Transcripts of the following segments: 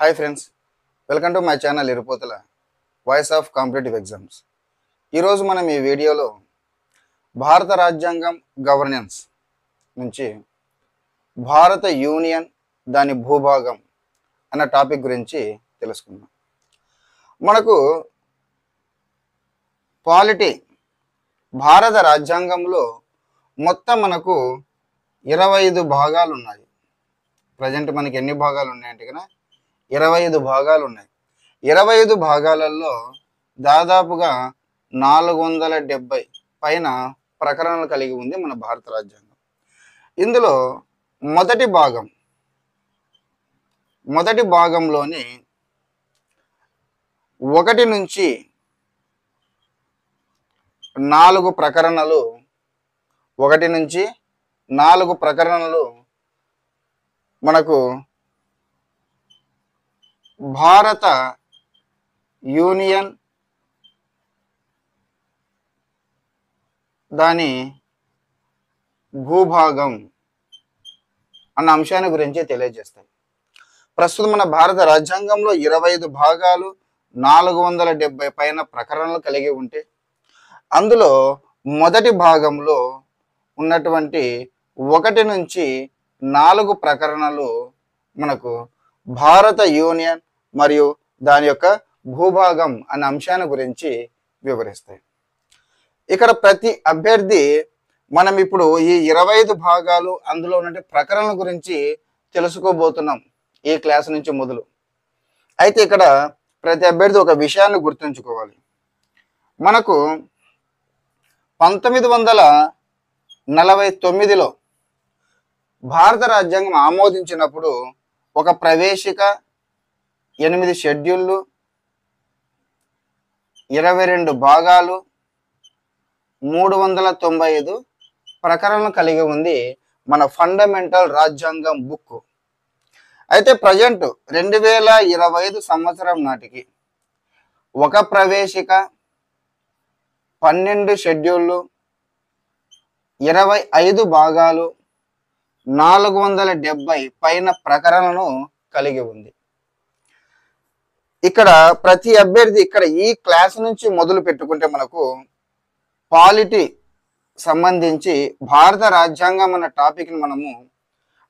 Hi friends, welcome to my channel ఇరుపోతల voice of competitive exams. ఈరోజు మనం ఈ వీడియోలో భారత రాజ్యాంగం గవర్నెన్స్ నుంచి భారత యూనియన్ దాని భూభాగం అన్న టాపిక్ గురించి తెలుసుకుందాం. మనకు పాలిటీ భారత రాజ్యాంగంలో మొత్తం మనకు 25 భాగాలు ఉన్నాయి. ప్రజెంట్ మనకి ఎన్ని భాగాలు ఉన్నాయంటే కనుక 25 భాగాలు ఉన్నాయి. 25 భాగాలలో దాదాపుగా 470 పైన ప్రకరణలు కలిగి ఉంది మన భారత రాజ్యాంగం. ఇందులో మొదటి భాగంలోని 1 నుంచి 4 ప్రకరణలు 1 నుంచి 4 ప్రకరణలు మనకు భారత యూనియన్ దాని భూభాగం అన్న అంశాన్ని గురించి తెలియజేస్తాయి. ప్రస్తుతం మన భారత రాజ్యాంగంలో 25 భాగాలు 470 పైన ప్రకరణలు కలిగి ఉంటే అందులో మొదటి భాగంలో ఉన్నటువంటి 1 నుంచి 4 ప్రకరణలు మనకు భారత యూనియన్ మరియు దాని యొక్క భూభాగం అనే అంశాన్ని గురించి వివరిస్తాయి. ఇక్కడ ప్రతి అభ్యర్థి మనం ఇప్పుడు ఈ 25 భాగాలు అందులో ఉన్న ప్రకరణల గురించి తెలుసుకోబోతున్నాం ఈ క్లాస్ నుంచి మొదలు. అయితే ఇక్కడ ప్రతి అభ్యర్థి ఒక విషయాన్ని గుర్తుంచుకోవాలి. మనకు 1949లో భారత రాజ్యాంగం ఆమోదించినప్పుడు ఒక ప్రవేశిక, 8 షెడ్యూళ్ళు, 22 భాగాలు, 395 ప్రకరణలు కలిగి ఉంది మన ఫండమెంటల్ రాజ్యాంగం బుక్. అయితే ప్రజెంట్ 2025 సంవత్సరం నాటికి ఒక ప్రవేశిక, 12 షెడ్యూళ్ళు, 25 భాగాలు, 470 పైన ప్రకరణలను కలిగి ఉంది. ఇక్కడ ప్రతి అభ్యర్థి ఇక్కడ ఈ క్లాస్ నుంచి మొదలు పెట్టుకుంటే మనకు పాలిటీ సంబంధించి భారత రాజ్యాంగం అన్న టాపిక్ని మనము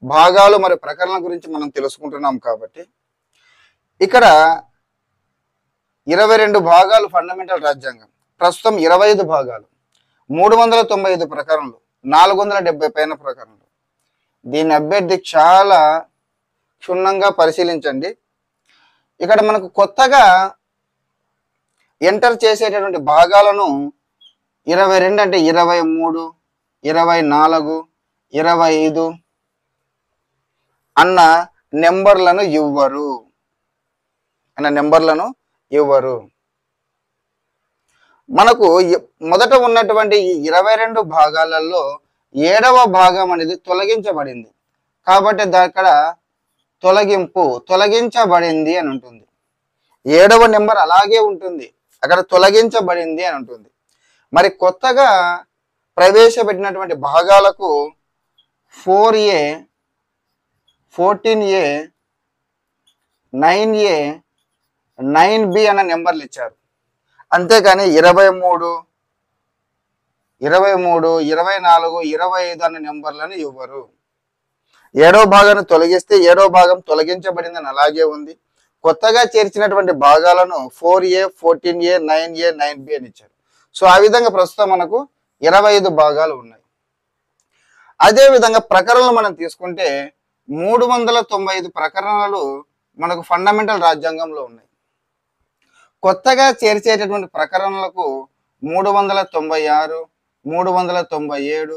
భాగాలు మరియు ప్రకరణల గురించి మనం తెలుసుకుంటున్నాం. కాబట్టి ఇక్కడ 22 భాగాలు ఫండమెంటల్ రాజ్యాంగం, ప్రస్తుతం 25 భాగాలు, 395 ప్రకరణలు, 470 పైన ప్రకరణలు. దీని అభ్యర్థి చాలా క్షుణ్ణంగా పరిశీలించండి. ఇక్కడ మనకు కొత్తగా ఎంటర్ చేసేటటువంటి భాగాలను 22 అంటే 23, 24, 25 అన్న నెంబర్లను ఇవ్వరు. మనకు మొదట ఉన్నటువంటి ఈ 22 భాగాలలో 7వ భాగం అనేది తొలగించబడింది. కాబట్టి అక్కడ తొలగించబడింది అని ఉంటుంది. 7వ నెంబర్ అలాగే ఉంటుంది, అక్కడ తొలగించబడింది అని ఉంటుంది. మరి కొత్తగా ప్రవేశపెట్టినటువంటి భాగాలకు 4A, 14A, 9A, 9B అన్న నెంబర్లు ఇచ్చారు. అంతేకాని 23, 24, 25 అన్న నెంబర్లను ఇవ్వరు. 7వ భాగాన్ని తొలగిస్తే 7వ భాగం తొలగించబడిందని అలాగే ఉంది. కొత్తగా చేర్చినటువంటి భాగాలను 4A, 14A, 9A, 9B అని ఇచ్చారు. సో ఆ విధంగా ప్రస్తుతం మనకు 25 భాగాలు ఉన్నాయి. అదే విధంగా ప్రకరణలు మనం తీసుకుంటే 395 ప్రకరణలు మనకు ఫండమెంటల్ రాజ్యాంగంలో ఉన్నాయి. కొత్తగా చేర్చేటటువంటి ప్రకరణలకు 396, 397, 398,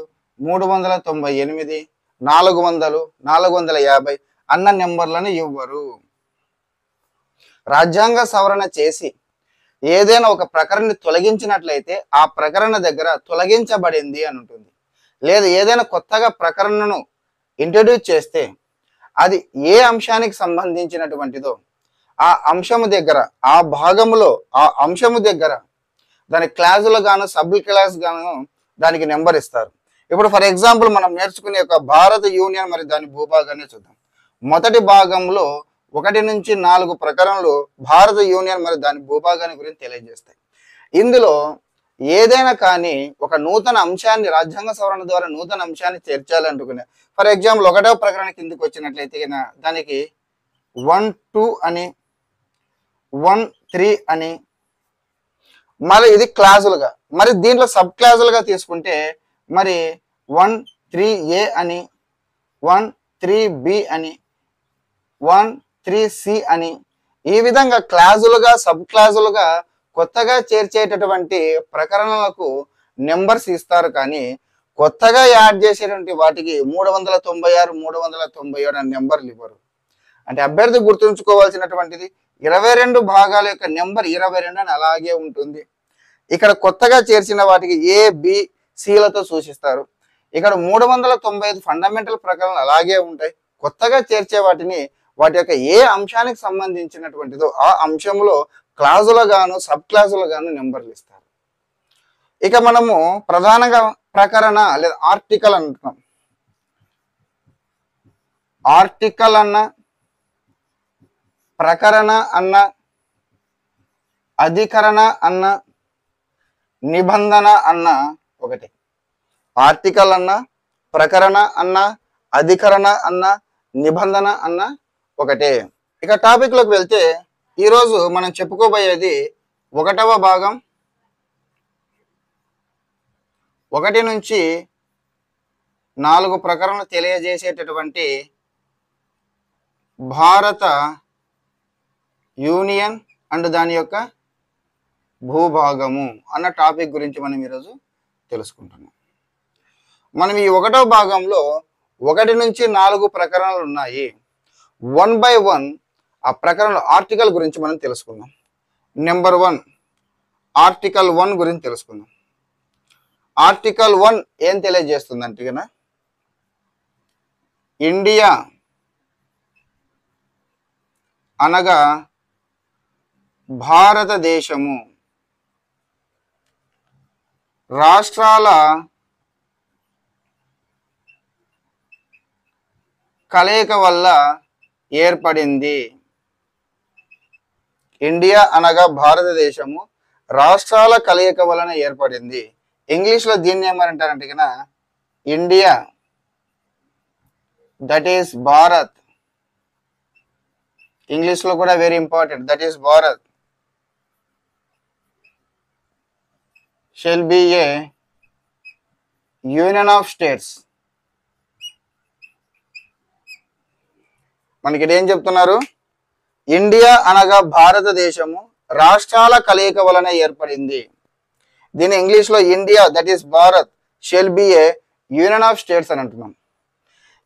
400, 450 అన్న నెంబర్లను ఇవ్వరు. రాజ్యాంగ సవరణ చేసి ఏదైనా ఒక ప్రకరణని తొలగించినట్లయితే ఆ ప్రకరణ దగ్గర తొలగించబడింది అని ఉంటుంది. లేదా ఏదైనా కొత్తగా ప్రకరణను ఇంట్రడ్యూస్ చేస్తే అది ఏ అంశానికి సంబంధించినటువంటిదో ఆ అంశము దగ్గర, ఆ భాగములో ఆ అంశము దగ్గర దాని క్లాసులు గాను, సబ్ క్లాస్ గాను దానికి నెంబర్ ఇస్తారు. ఇప్పుడు ఫర్ ఎగ్జాంపుల్ మనం నేర్చుకునే ఒక భారత యూనియన్ మరి దాని భూభాగాన్ని చూద్దాం. మొదటి భాగంలో 1 నుంచి 4 ప్రకరణలు భారత యూనియన్ మరియు దాని భూభాగాన్ని గురించి తెలియజేస్తాయి. ఇందులో ఏదైనా కానీ ఒక నూతన అంశాన్ని రాజ్యాంగ సవరణ ద్వారా నూతన అంశాన్ని చేర్చాలనుకునే, ఫర్ ఎగ్జాంపుల్ 1వ ప్రకరణ కిందకి వచ్చినట్లయితే దానికి 1, 2 అని 1, 3 అని, మరి ఇది క్లాజులుగా, మరి దీంట్లో సబ్ క్లాజులుగా తీసుకుంటే మరి 1, 3A అని, 1, 3B అని, 1, 3C అని, ఈ విధంగా క్లాజులుగా సబ్ క్లాజులుగా కొత్తగా చేర్చేటటువంటి ప్రకరణలకు నెంబర్స్ ఇస్తారు. కానీ కొత్తగా యాడ్ చేసేటువంటి వాటికి 396, 397 అనే నెంబర్లు ఇవ్వరు. అంటే అభ్యర్థి గుర్తుంచుకోవాల్సినటువంటిది 22 భాగాల యొక్క నెంబర్ 22 అని అలాగే ఉంటుంది. ఇక్కడ కొత్తగా చేర్చిన వాటికి A, B, Cలతో సూచిస్తారు. ఇక్కడ 395 ఫండమెంటల్ ప్రకరణలు అలాగే ఉంటాయి. కొత్తగా చేర్చే వాటిని వాటి యొక్క ఏ అంశానికి సంబంధించినటువంటిదో ఆ అంశంలో క్లాజులుగాను సబ్ క్లాజులుగాను నెంబర్లు ఇస్తారు. ఇక మనము ప్రధానంగా ప్రకరణ లేదా ఆర్టికల్ అంటున్నాం. ఆర్టికల్ అన్న, ప్రకరణ అన్న, అధికరణ అన్న, నిబంధన అన్న ఒకటి. ఆర్టికల్ అన్న, ప్రకరణ అన్న, అధికరణ అన్న, నిబంధన అన్న ఒకటే. ఇక టాపిక్ లోకి వెళ్తే ఈరోజు మనం చెప్పుకోబోయేది 1వ భాగం 1 నుంచి 4 ప్రకరణలు తెలియజేసేటటువంటి భారత యూనియన్ అండ్ దాని యొక్క భూభాగము అన్న టాపిక్ గురించి మనం ఈరోజు తెలుసుకుంటున్నాం. మనం ఈ 1వ భాగంలో 1 నుంచి 4 ప్రకరణలు ఉన్నాయి. 1 by 1 ఆ ప్రకరణలు ఆర్టికల్ గురించి మనం తెలుసుకుందాం. నెంబర్ 1 ఆర్టికల్ 1 గురించి తెలుసుకుందాం. ఆర్టికల్ 1 ఏం తెలియజేస్తుందంటే కదా, ఇండియా అనగా భారతదేశము రాష్ట్రాల కలయిక వల్ల ఏర్పడింది. ఇండియా అనగా భారతదేశము రాష్ట్రాల కలయిక వలన ఏర్పడింది. ఇంగ్లీష్లో దీన్ని ఏమంటారంటే కన్నా ఇండియా, దట్ ఈస్ భారత్. ఇంగ్లీష్లో కూడా very important, that is Bharat shall be A union of states. మనకి ఏం చెప్తున్నారు? ఇండియా అనగా భారతదేశము రాష్ట్రాల కలయిక వలన ఏర్పడింది. దీని ఇంగ్లీష్లో India, that is Bharat shall be A union of states అని అంటున్నాం.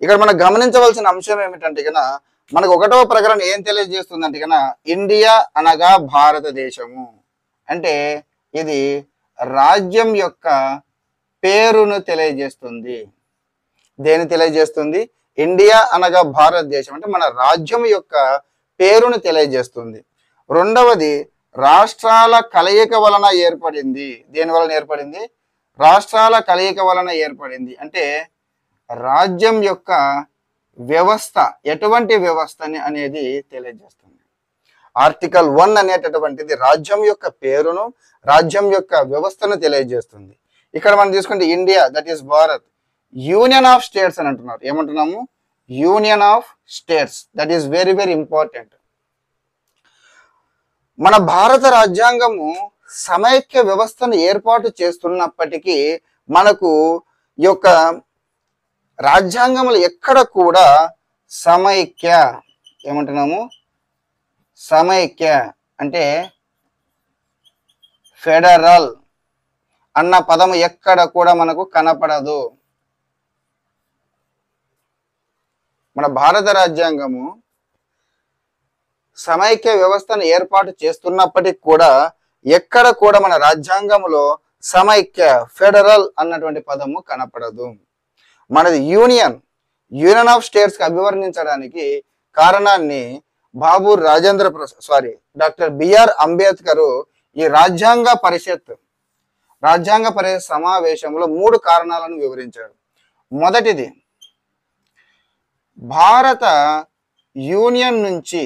ఇక్కడ మనం గమనించవలసిన అంశం ఏమిటంటే కన్నా మనకు 1వ ప్రకరణ ఏం తెలియజేస్తుందంటే కన్నా ఇండియా అనగా భారతదేశము అంటే ఇది రాజ్యం యొక్క పేరును తెలియజేస్తుంది. దేని తెలియజేస్తుంది? ఇండియా అనగా భారతదేశం అంటే మన రాజ్యం యొక్క పేరును తెలియజేస్తుంది. 2వది రాష్ట్రాల కలయిక వలన ఏర్పడింది. దేని వలన ఏర్పడింది? రాష్ట్రాల కలయిక వలన ఏర్పడింది అంటే రాజ్యం యొక్క వ్యవస్థ, ఎటువంటి వ్యవస్థని అనేది తెలియజేస్తుంది. ఆర్టికల్ 1 అనేటటువంటిది రాజ్యం యొక్క పేరును, రాజ్యం యొక్క వ్యవస్థను తెలియజేస్తుంది. ఇక్కడ మనం తీసుకుంటే India, that is Bharat, union of states అని అంటున్నారు. ఏమంటున్నాము? Union of states. That is very very important. మన భారత రాజ్యాంగము సమైక్య వ్యవస్థను ఏర్పాటు చేస్తున్నప్పటికీ మనకు ఈ యొక్క రాజ్యాంగములు ఎక్కడ కూడా సమైక్య, ఏమంటున్నాము? సమైక్య అంటే ఫెడరల్ అన్న పదము ఎక్కడ కూడా మనకు కనపడదు. మన భారత రాజ్యాంగము సమైక్య వ్యవస్థను ఏర్పాటు చేస్తున్నప్పటికీ కూడా ఎక్కడ కూడా మన రాజ్యాంగంలో సమైక్య, ఫెడరల్ అన్నటువంటి పదము కనపడదు. మనది యూనియన్, యూనియన్ ఆఫ్ స్టేట్స్ కి అభివర్ణించడానికి కారణాన్ని డాక్టర్ బిఆర్ అంబేద్కర్ ఈ రాజ్యాంగ పరిషత్ సమావేశంలో 3 కారణాలను వివరించాడు. మొదటిది, భారత యూనియన్ నుంచి,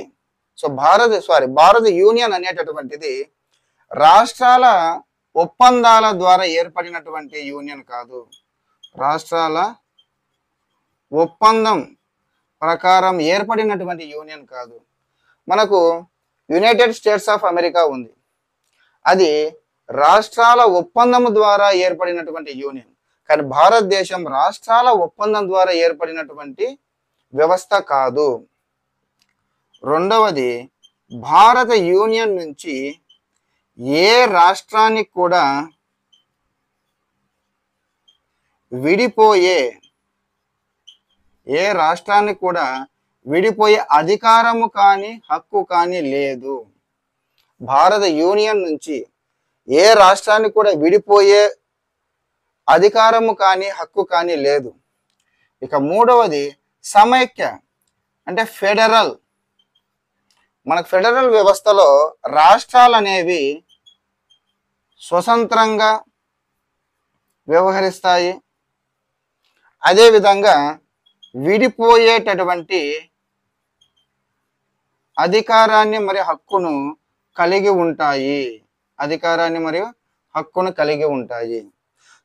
భారత యూనియన్ అనేటటువంటిది రాష్ట్రాల ఒప్పందాల ద్వారా ఏర్పడినటువంటి యూనియన్ కాదు. రాష్ట్రాల ఒప్పందం ప్రకారం ఏర్పడినటువంటి యూనియన్ కాదు. మనకు యునైటెడ్ స్టేట్స్ ఆఫ్ అమెరికా ఉంది, అది రాష్ట్రాల ఒప్పందం ద్వారా ఏర్పడినటువంటి యూనియన్. కానీ భారతదేశం రాష్ట్రాల ఒప్పందం ద్వారా ఏర్పడినటువంటి వ్యవస్థ కాదు. రెండవది, భారత యూనియన్ నుంచి ఏ రాష్ట్రానికి కూడా విడిపోయే అధికారము కానీ హక్కు కానీ లేదు. భారత యూనియన్ నుంచి ఏ రాష్ట్రానికి కూడా విడిపోయే అధికారము కానీ హక్కు కానీ లేదు. ఇక మూడవది, సమైక్య అంటే ఫెడరల్. మనకు ఫెడరల్ వ్యవస్థలో రాష్ట్రాలు అనేవి స్వతంత్రంగా వ్యవహరిస్తాయి. అదేవిధంగా విడిపోయేటటువంటి అధికారాన్ని మరియు హక్కును కలిగి ఉంటాయి.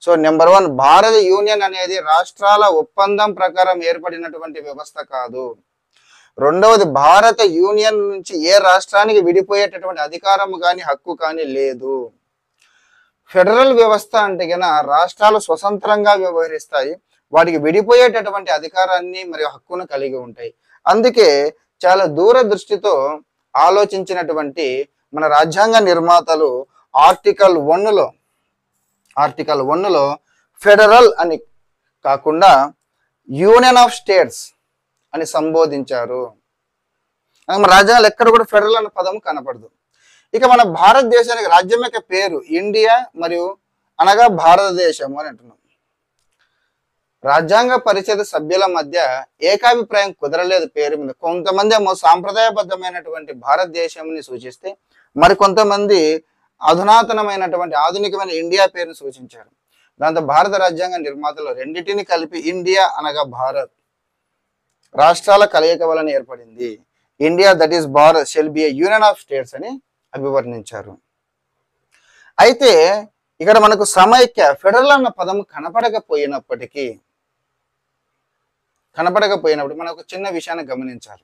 సో నెంబర్ 1, భారత యూనియన్ అనేది రాష్ట్రాల ఒప్పందం ప్రకారం ఏర్పడినటువంటి వ్యవస్థ కాదు. రెండవది, భారత యూనియన్ నుంచి ఏ రాష్ట్రానికి విడిపోయేటటువంటి అధికారము కానీ హక్కు కానీ లేదు. ఫెడరల్ వ్యవస్థ అంటే కన్నా రాష్ట్రాలు స్వతంత్రంగా వ్యవహరిస్తాయి, వాటికి విడిపోయేటటువంటి అధికారాన్ని మరియు హక్కును కలిగి ఉంటాయి. అందుకే చాలా దూరదృష్టితో ఆలోచించినటువంటి మన రాజ్యాంగ నిర్మాతలు ఆర్టికల్ 1లో ఫెడరల్ అని కాకుండా యూనియన్ ఆఫ్ స్టేట్స్ అని సంబోధించారు. మన రాజ్యాంగాలు ఎక్కడ కూడా ఫెడరల్ అనే పదం కనపడదు. ఇక మన భారతదేశానికి రాజ్యం యొక్క పేరు ఇండియా మరియు అనగా భారతదేశము అని అంటున్నాం. రాజ్యాంగ పరిషత్ సభ్యుల మధ్య ఏకాభిప్రాయం కుదరలేదు పేరు మీద. కొంతమంది ఏమో సాంప్రదాయబద్ధమైనటువంటి భారతదేశంని సూచిస్తే, మరి కొంతమంది అధునాతనమైనటువంటి ఆధునికమైన ఇండియా పేరును సూచించారు. దాంతో భారత రాజ్యాంగ నిర్మాతలు రెండింటిని కలిపి ఇండియా అనగా భారత్ రాష్ట్రాల కలయిక వలన ఏర్పడింది. India that is Bharat shall be A union of states అని అభివర్ణించారు. అయితే ఇక్కడ మనకు సమైక్య ఫెడరల్ అన్న పదం కనపడకపోయినప్పటికీ మనం ఒక చిన్న విషయాన్ని గమనించాలి.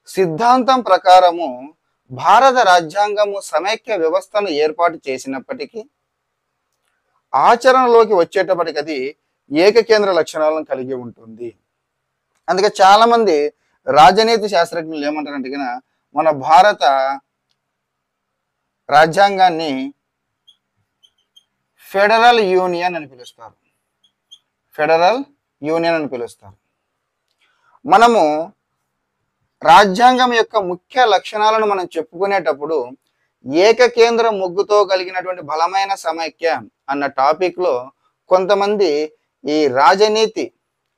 సిద్ధాంతం ప్రకారము భారత రాజ్యాంగము సమైక్య వ్యవస్థను ఏర్పాటు చేసినప్పటికీ ఆచరణలోకి వచ్చేటప్పటికి అది ఏకకేంద్ర లక్షణాలను కలిగి ఉంటుంది. అందుకే చాలా మంది రాజనీతి శాస్త్రజ్ఞులు ఏమంటారంటే కనుక మన భారత రాజ్యాంగాన్ని ఫెడరల్ యూనియన్ అని పిలుస్తారు. మనము రాజ్యాంగం యొక్క ముఖ్య లక్షణాలను మనం చెప్పుకునేటప్పుడు ఏకకేంద్ర ముగ్గుతో కలిగినటువంటి బలమైన సమైక్య అన్న టాపిక్ లో కొంతమంది ఈ రాజనీతి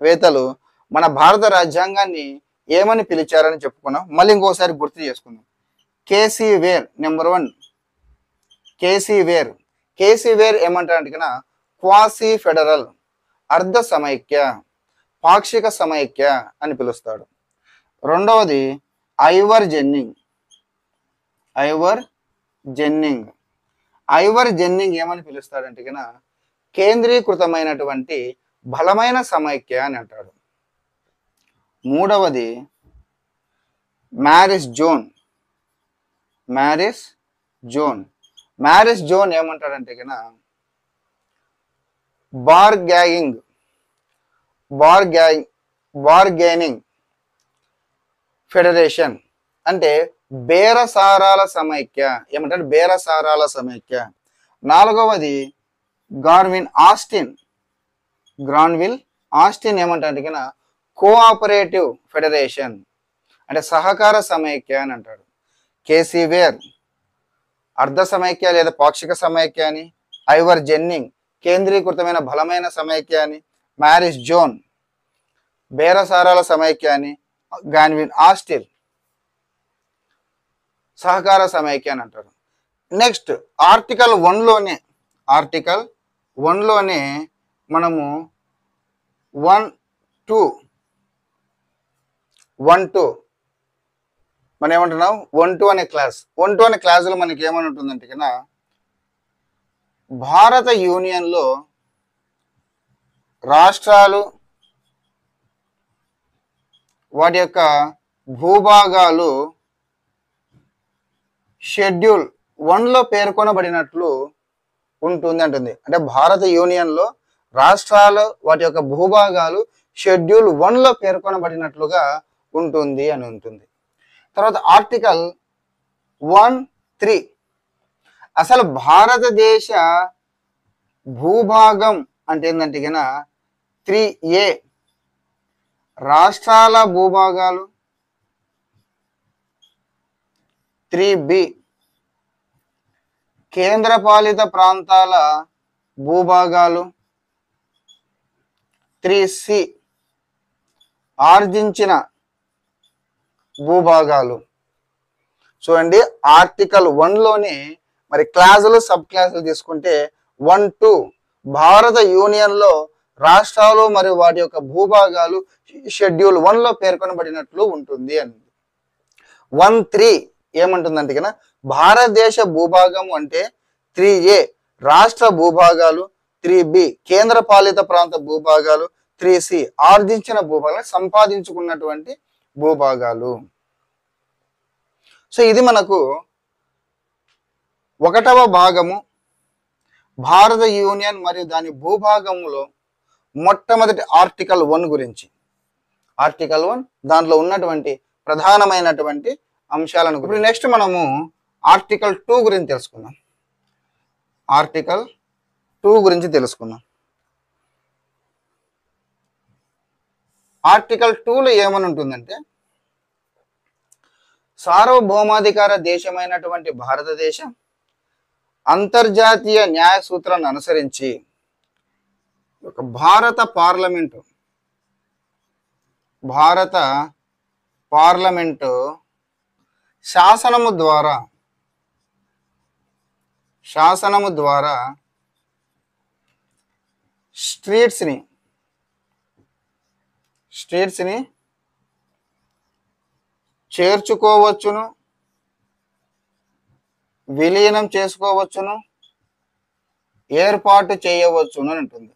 వేత్తలు మన భారత రాజ్యాంగాన్ని ఏమని పిలిచారని చెప్పుకున్నాం. మళ్ళీ ఇంకోసారి గుర్తు చేసుకుందాం. KC Wheare number 1 KC Wheare ఏమంటారంటే కన్నా క్వాసీ ఫెడరల్, అర్ధ సమైక్య, పాక్షిక సమైక్య అని పిలుస్తాడు. రెండవది ఐవర్ జెన్నింగ్ ఏమని పిలుస్తాడంటే కన్నా కేంద్రీకృతమైనటువంటి బలమైన సమైక్య అని అంటాడు. మూడవది మ్యారిస్ జోన్ ఏమంటాడంటే కన్నా బార్గెనింగ్ ఫెడరేషన్ అంటే బేరసారాల సమైక్య ఏమంటాడు, బేరసారాల సమైక్య. నాలుగవది గ్రాన్విల్ ఆస్టిన్ ఏమంటాడు కన్నా కోఆపరేటివ్ ఫెడరేషన్ అంటే సహకార సమైక్య అని అంటాడు. కేసీ వేర్ అర్ధ సమైక్య లేదా పాక్షిక సమైక్య అని, ఐవర్ జెన్నింగ్ కేంద్రీకృతమైన బలమైన సమైక్య అని, మ్యారిస్ జోన్ బేరసారాల సమైక్య అని, గ్రాన్విల్ ఆస్టిన్ సహకార సమైక్య అని అంటారు. నెక్స్ట్ ఆర్టికల్ 1లోనే మనము 1, 2 1-2 మనం ఏమంటున్నాం 1-2 అనే క్లాస్. 1-2 అనే క్లాసులో మనకి ఏమని ఉంటుందంటే కన్నా భారత యూనియన్లో రాష్ట్రాలు వాటి యొక్క భూభాగాలు షెడ్యూల్ 1లో పేర్కొనబడినట్లు ఉంటుంది అంటుంది. అంటే భారత యూనియన్లో రాష్ట్రాలు వాటి యొక్క భూభాగాలు షెడ్యూల్ 1లో పేర్కొనబడినట్లుగా ఉంటుంది అని ఉంటుంది. తర్వాత ఆర్టికల్ 1(3) అసలు భారతదేశ భూభాగం అంటే ఏంటంటే కన్నా 3A రాష్ట్రాల భూభాగాలు, 3B కేంద్రపాలిత ప్రాంతాల భూభాగాలు, 3C ఆర్జించిన భూభాగాలు. చూడండి ఆర్టికల్ 1లోనే మరి క్లాసులు సబ్ క్లాసులు తీసుకుంటే 1-2 భారత యూనియన్లో రాష్ట్రాలు మరియు వాటి యొక్క భూభాగాలు షెడ్యూల్ 1లో పేర్కొనబడినట్లు ఉంటుంది అని. 1(3) ఏమంటుందంటే కన్నా భారతదేశ భూభాగం అంటే 3A రాష్ట్ర భూభాగాలు, 3B కేంద్రపాలిత ప్రాంత భూభాగాలు, 3C ఆర్జించిన భూభాగాలు సంపాదించుకున్నటువంటి భూభాగాలు. సో ఇది మనకు 1వ భాగము భారత యూనియన్ మరియు దాని భూభాగములో మొట్టమొదటి ఆర్టికల్ 1 గురించి. ఆర్టికల్ 1 దాంట్లో ఉన్నటువంటి ప్రధానమైనటువంటి అంశాలను. ఇప్పుడు నెక్స్ట్ మనము ఆర్టికల్ 2 గురించి తెలుసుకుందాం. ఆర్టికల్ 2 గురించి తెలుసుకుందాం. ఆర్టికల్ 2లో ఏమని ఉంటుందంటే సార్వభౌమాధికార దేశమైనటువంటి భారతదేశం అంతర్జాతీయ న్యాయ సూత్రాన్ని అనుసరించి భారత పార్లమెంటు శాసనము ద్వారా స్టేట్స్ని చేర్చుకోవచ్చును, విలీనం చేసుకోవచ్చును, ఏర్పాటు చేయవచ్చును అని ఉంటుంది.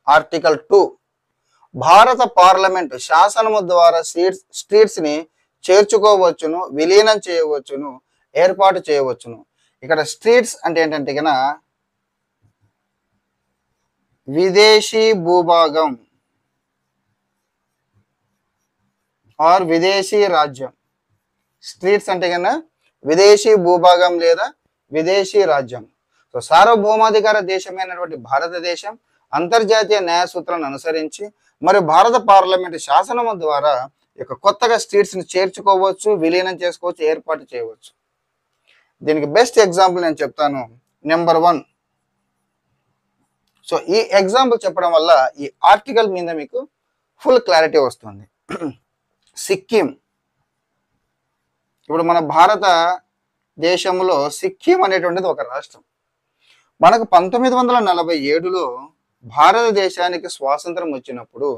ఆర్టికల్ 2 భారత పార్లమెంటు శాసనము ద్వారా స్టేట్స్ని చేర్చుకోవచ్చును, విలీనం చేయవచ్చును, ఏర్పాటు చేయవచ్చును. ఇక్కడ స్టేట్స్ అంటే ఏంటంటే కన్నా విదేశీ భూభాగం ఆర్ విదేశీ రాజ్యం. స్టేట్స్ అంటే కన్నా విదేశీ భూభాగం లేదా విదేశీ రాజ్యం. సో సార్వభౌమాధికార దేశమైనటువంటి భారతదేశం అంతర్జాతీయ న్యాయ సూత్రాలను అనుసరించి మరి భారత పార్లమెంటు శాసనము ద్వారా కొత్తగా స్టేట్స్ని చేర్చుకోవచ్చు, విలీనం చేసుకోవచ్చు, ఏర్పాటు చేయవచ్చు. దీనికి బెస్ట్ ఎగ్జాంపుల్ నేను చెప్తాను. నెంబర్ 1. సో ఈ ఎగ్జాంపుల్ చెప్పడం వల్ల ఈ ఆర్టికల్ మీద మీకు ఫుల్ క్లారిటీ వస్తుంది. సిక్కిం. ఇప్పుడు మన భారత దేశంలో సిక్కిం అనేటువంటిది ఒక రాష్ట్రం. మనకు 1947లో భారతదేశానికి స్వాతంత్రం వచ్చినప్పుడు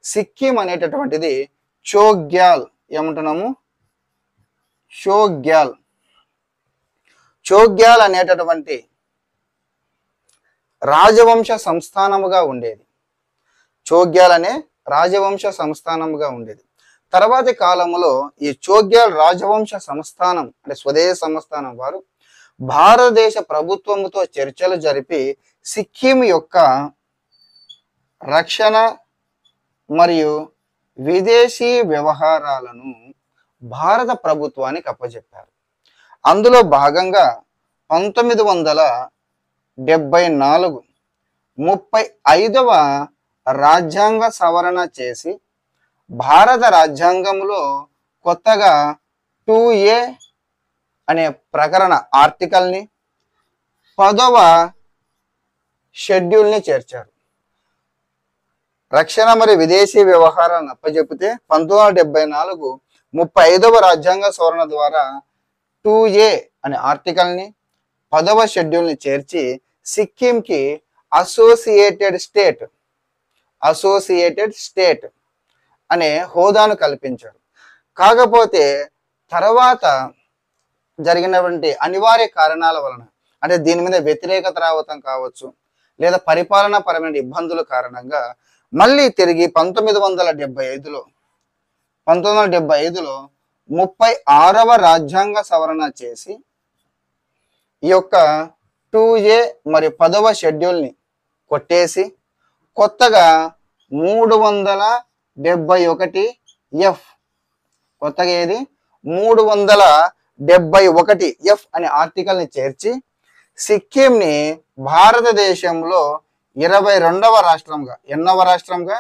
సిక్కిం అనేటటువంటిది చోగ్యాల్ ఏమంటున్నాము చోగ్యాల్ అనేటటువంటి రాజవంశ సంస్థానముగా ఉండేది. చోగ్యాల్ అనే రాజవంశ సంస్థానముగా ఉండేది. తర్వాతి కాలంలో ఈ చోగ్యాల్ రాజవంశ సంస్థానం అంటే స్వదేశ సంస్థానం వారు భారతదేశ ప్రభుత్వముతో చర్చలు జరిపి సిక్కిం యొక్క రక్షణ మరియు విదేశీ వ్యవహారాలను భారత ప్రభుత్వానికి అప్పచెప్పారు. అందులో భాగంగా 1974 35వ రాజ్యాంగ సవరణ చేసి భారత రాజ్యాంగంలో కొత్తగా 2A అనే ప్రకరణ ఆర్టికల్ని 10వ షెడ్యూల్ని చేర్చారు. రక్షణ మరియు విదేశీ వ్యవహారాలను అప్పచెప్పితే 1974 35వ రాజ్యాంగ సవరణ ద్వారా 2A అనే ఆర్టికల్ని 10వ షెడ్యూల్ని చేర్చి సిక్కింకి అసోసియేటెడ్ స్టేట్ అనే హోదాను కల్పించారు. కాకపోతే తర్వాత జరిగినటువంటి అనివార్య కారణాల వలన, అంటే దీని మీద వ్యతిరేకత రావటం కావచ్చు, లేదా పరిపాలనా పరమైన ఇబ్బందుల కారణంగా మళ్ళీ తిరిగి 1975లో 36వ రాజ్యాంగ సవరణ చేసి ఈ యొక్క 2A మరియు 10వ షెడ్యూల్ని కొట్టేసి కొత్తగా 371F, కొత్తగా ఏది 371F అనే ఆర్టికల్ని చేర్చి సిక్కింని భారతదేశంలో 22వ రాష్ట్రంగా, ఎన్నవ రాష్ట్రంగా,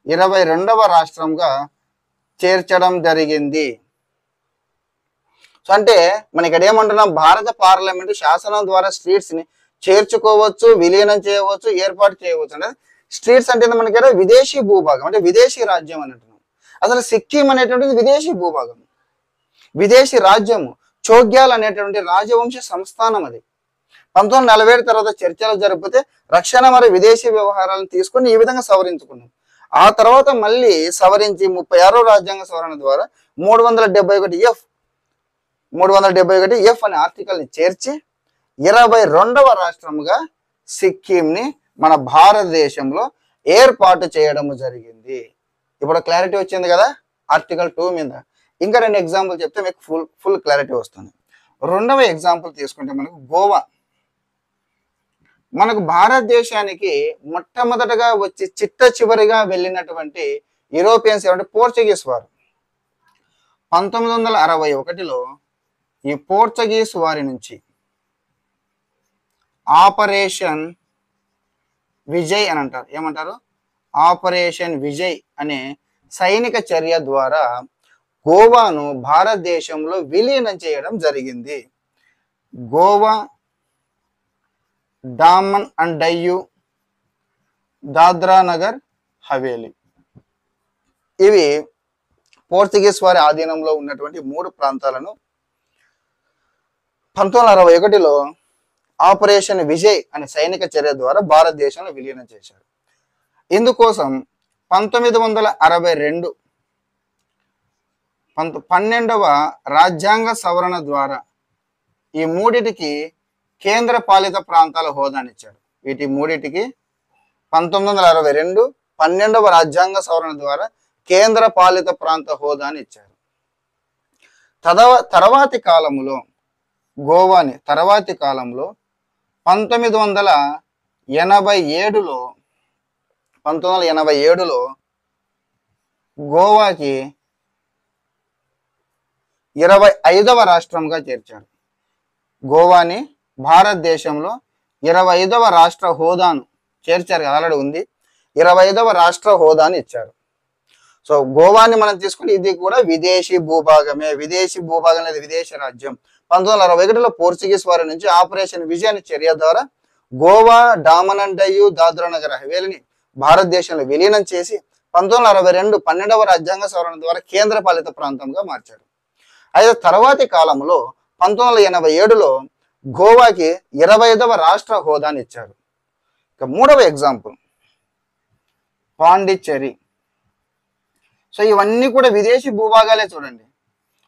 22వ రాష్ట్రంగా చేర్చడం జరిగింది. సో అంటే మన ఇక్కడ ఏమంటున్నాం, భారత పార్లమెంటు శాసనం ద్వారా స్ట్రీట్స్ ని చేర్చుకోవచ్చు, విలీనం చేయవచ్చు, ఏర్పాటు చేయవచ్చు. అంటే స్ట్రీట్స్ అంటే మనకి విదేశీ భూభాగం, అంటే విదేశీ రాజ్యం అని అంటున్నాం. అసలు సిక్కిం అనేటువంటిది విదేశీ భూభాగం, విదేశీ రాజ్యము. చోగ్యాల్ అనేటువంటి రాజవంశ సంస్థానం అది. 1947 తర్వాత చర్చలు జరిపితే రక్షణ మరియు విదేశీ వ్యవహారాలను తీసుకొని ఈ విధంగా సవరించుకున్నాం. ఆ తర్వాత మళ్ళీ సవరించి 36వ రాజ్యాంగ సవరణ ద్వారా 371F అనే ఆర్టికల్ని చేర్చి 22వ రాష్ట్రముగా సిక్కింని మన భారతదేశంలో ఏర్పాటు చేయడం జరిగింది. ఇప్పుడు క్లారిటీ వచ్చింది కదా ఆర్టికల్ 2 మీద. ఇంకా 2 ఎగ్జాంపుల్ చెప్తే మీకు ఫుల్ క్లారిటీ వస్తుంది. రెండవ ఎగ్జాంపుల్ తీసుకుంటే మనకు గోవా. మనకు భారతదేశానికి మొట్టమొదటగా వచ్చి చిట్ట చివరిగా వెళ్ళినటువంటి యూరోపియన్స్ ఏమంటే పోర్చుగీస్ వారు. 1961లో ఈ పోర్చుగీస్ వారి నుంచి ఆపరేషన్ విజయ్ అని అంటారు. ఏమంటారు? ఆపరేషన్ విజయ్ అనే సైనిక చర్య ద్వారా గోవాను భారతదేశంలో విలీనం చేయడం జరిగింది. గోవా, డామన్ అండ్ డయ్యూ, దాద్రా నగర్ హవేలీ, ఇవి పోర్చుగీస్ వారి ఆధీనంలో ఉన్నటువంటి 3 ప్రాంతాలను 1961లో ఆపరేషన్ విజయ్ అనే సైనిక చర్య ద్వారా భారతదేశంలో విలీనం చేశారు. ఇందుకోసం 1962 12వ రాజ్యాంగ సవరణ ద్వారా ఈ మూడిటికి కేంద్ర పాలిత ప్రాంతాల హోదానిచ్చారు. వీటి మూడిటికి 1962 12వ రాజ్యాంగ సవరణ ద్వారా కేంద్ర పాలిత ప్రాంత హోదాని ఇచ్చారు. తర్వాతి కాలంలో గోవాని 1987లో గోవాకి 25వ రాష్ట్రంగా చేర్చారు. గోవాని భారతదేశంలో 25వ రాష్ట్ర హోదాను చేర్చారు. ఆల్రెడీ ఉంది, 25వ రాష్ట్ర హోదాని ఇచ్చారు. సో గోవాని మనం తీసుకుంటే ఇది కూడా విదేశీ భూభాగమే. విదేశీ భూభాగం లేదా విదేశీ రాజ్యం. 1961లో పోర్చుగీస్ వారి నుంచి ఆపరేషన్ విజయ్ అనే చర్య ద్వారా గోవా, డామన్ అండ్ డయ్యూ, దాద్రా నగర్ హవేలీని భారతదేశంలో విలీనం చేసి 1962 12వ రాజ్యాంగ సవరణ ద్వారా కేంద్ర పాలిత ప్రాంతంగా మార్చారు. అయితే తర్వాతి కాలంలో 1987లో గోవాకి 25వ రాష్ట్ర హోదాని ఇచ్చారు. ఇక 3వ ఎగ్జాంపుల్ పాండిచ్చేరి. సో ఇవన్నీ కూడా విదేశీ భూభాగాలే. చూడండి,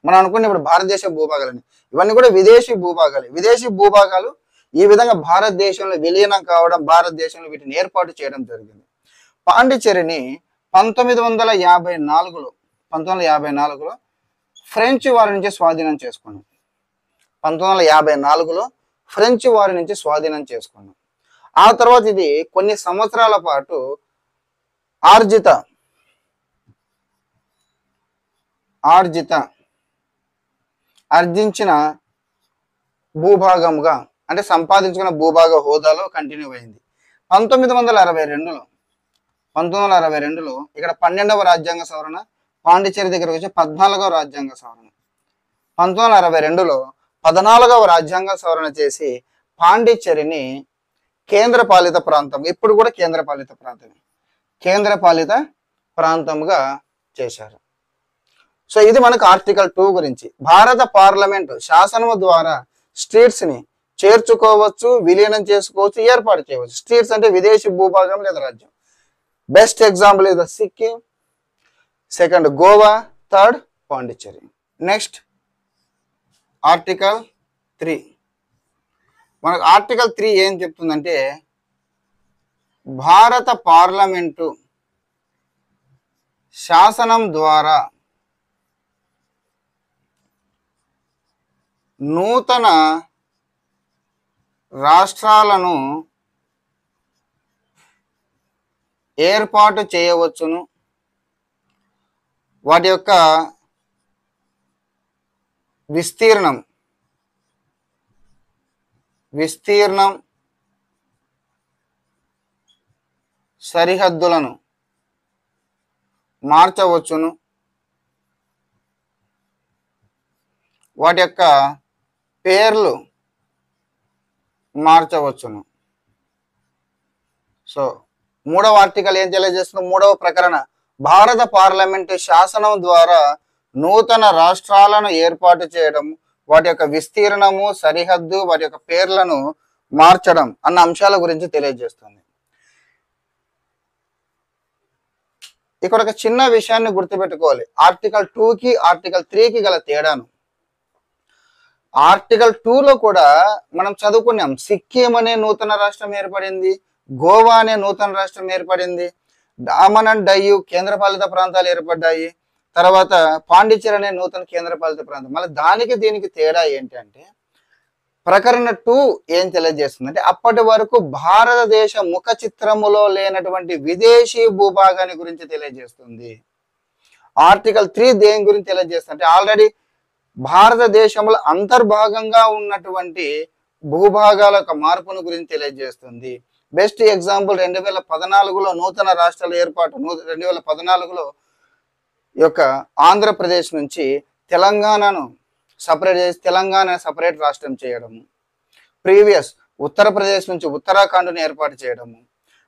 మనం అనుకునే ఇప్పుడు భారతదేశ భూభాగాలని, ఇవన్నీ కూడా విదేశీ భూభాగాలే. విదేశీ భూభాగాలు ఈ విధంగా భారతదేశంలో విలీనం కావడం, భారతదేశంలో వీటిని ఏర్పాటు చేయడం జరిగింది. పాండిచ్చేరిని 1954లో ఫ్రెంచ్ వారి నుంచి స్వాధీనం చేసుకున్నాం. 1954లో ఫ్రెంచ్ వారి నుంచి స్వాధీనం చేసుకున్నాం. ఆ తర్వాత ఇది కొన్ని సంవత్సరాల పాటు ఆర్జించిన భూభాగంగా, అంటే సంపాదించుకున్న భూభాగ హోదాలో కంటిన్యూ అయింది. 1962లో ఇక్కడ 12వ రాజ్యాంగ సవరణ, పాండిచ్చేరి దగ్గర వచ్చి 14వ రాజ్యాంగ సవరణ. 1962లో 14వ రాజ్యాంగ సవరణ చేసి పాండిచ్చేరిని కేంద్ర పాలిత ప్రాంతం, ఇప్పుడు కూడా కేంద్ర పాలిత ప్రాంతంగా చేశారు. సో ఇది మనకు ఆర్టికల్ 2 గురించి. భారత పార్లమెంటు శాసనం ద్వారా స్ట్రీట్స్ ని చేర్చుకోవచ్చు, విలీనం చేసుకోవచ్చు, ఏర్పాటు చేయవచ్చు. స్ట్రీట్స్ అంటే విదేశీ భూభాగం లేదా రాజ్యం. Best example is the Sikkim, second Goa, third Pondicherry. Next article 3. మనకు ఆర్టికల్ 3 ఏం చెప్తుందంటే, భారత పార్లమెంటు శాసనం ద్వారా నూతన రాష్ట్రాలను ఏర్పాటు చేయవచ్చును. వాటి యొక్క విస్తీర్ణం సరిహద్దులను మార్చవచ్చును. వాటి యొక్క పేర్లు మార్చవచ్చును. సో 3వ ఆర్టికల్ ఏం తెలియజేస్తుంది? 3వ ప్రకరణ, భారత పార్లమెంటు శాసనం ద్వారా నూతన రాష్ట్రాలను ఏర్పాటు చేయడం, వాటి యొక్క విస్తీర్ణము, సరిహద్దు, వాటి యొక్క పేర్లను మార్చడం అన్న అంశాల గురించి తెలియజేస్తుంది. ఇక్కడ ఒక చిన్న విషయాన్ని గుర్తుపెట్టుకోవాలి. ఆర్టికల్ 2కి ఆర్టికల్ 3కి గల తేడాను. ఆర్టికల్ 2లో కూడా మనం చదువుకున్నాం, సిక్కిం అనే నూతన రాష్ట్రం ఏర్పడింది, గోవా అనే నూతన రాష్ట్రం ఏర్పడింది, డామన్ అండ్ డయ్యూ కేంద్రపాలిత ప్రాంతాలు ఏర్పడ్డాయి, తర్వాత పాండిచ్చేరి అనే నూతన కేంద్రపాలిత ప్రాంతం. మళ్ళీ దానికి దీనికి తేడా ఏంటంటే, ప్రకరణ 2 ఏం తెలియజేస్తుంది అంటే, అప్పటి వరకు భారతదేశ ముఖ చిత్రములో లేనటువంటి విదేశీ భూభాగాన్ని గురించి తెలియజేస్తుంది. ఆర్టికల్ 3 దేని గురించి తెలియజేస్తుంది అంటే, ఆల్రెడీ భారతదేశంలో అంతర్భాగంగా ఉన్నటువంటి భూభాగాల యొక్క మార్పును గురించి తెలియజేస్తుంది. బెస్ట్ ఎగ్జాంపుల్ 2014లో నూతన రాష్ట్రాల ఏర్పాటు. 2014లో యొక్క ఆంధ్రప్రదేశ్ నుంచి తెలంగాణను సపరేట్ చేసి తెలంగాణ సపరేట్ రాష్ట్రం చేయడము, ప్రీవియస్ ఉత్తరప్రదేశ్ నుంచి ఉత్తరాఖండ్ను ఏర్పాటు చేయడము,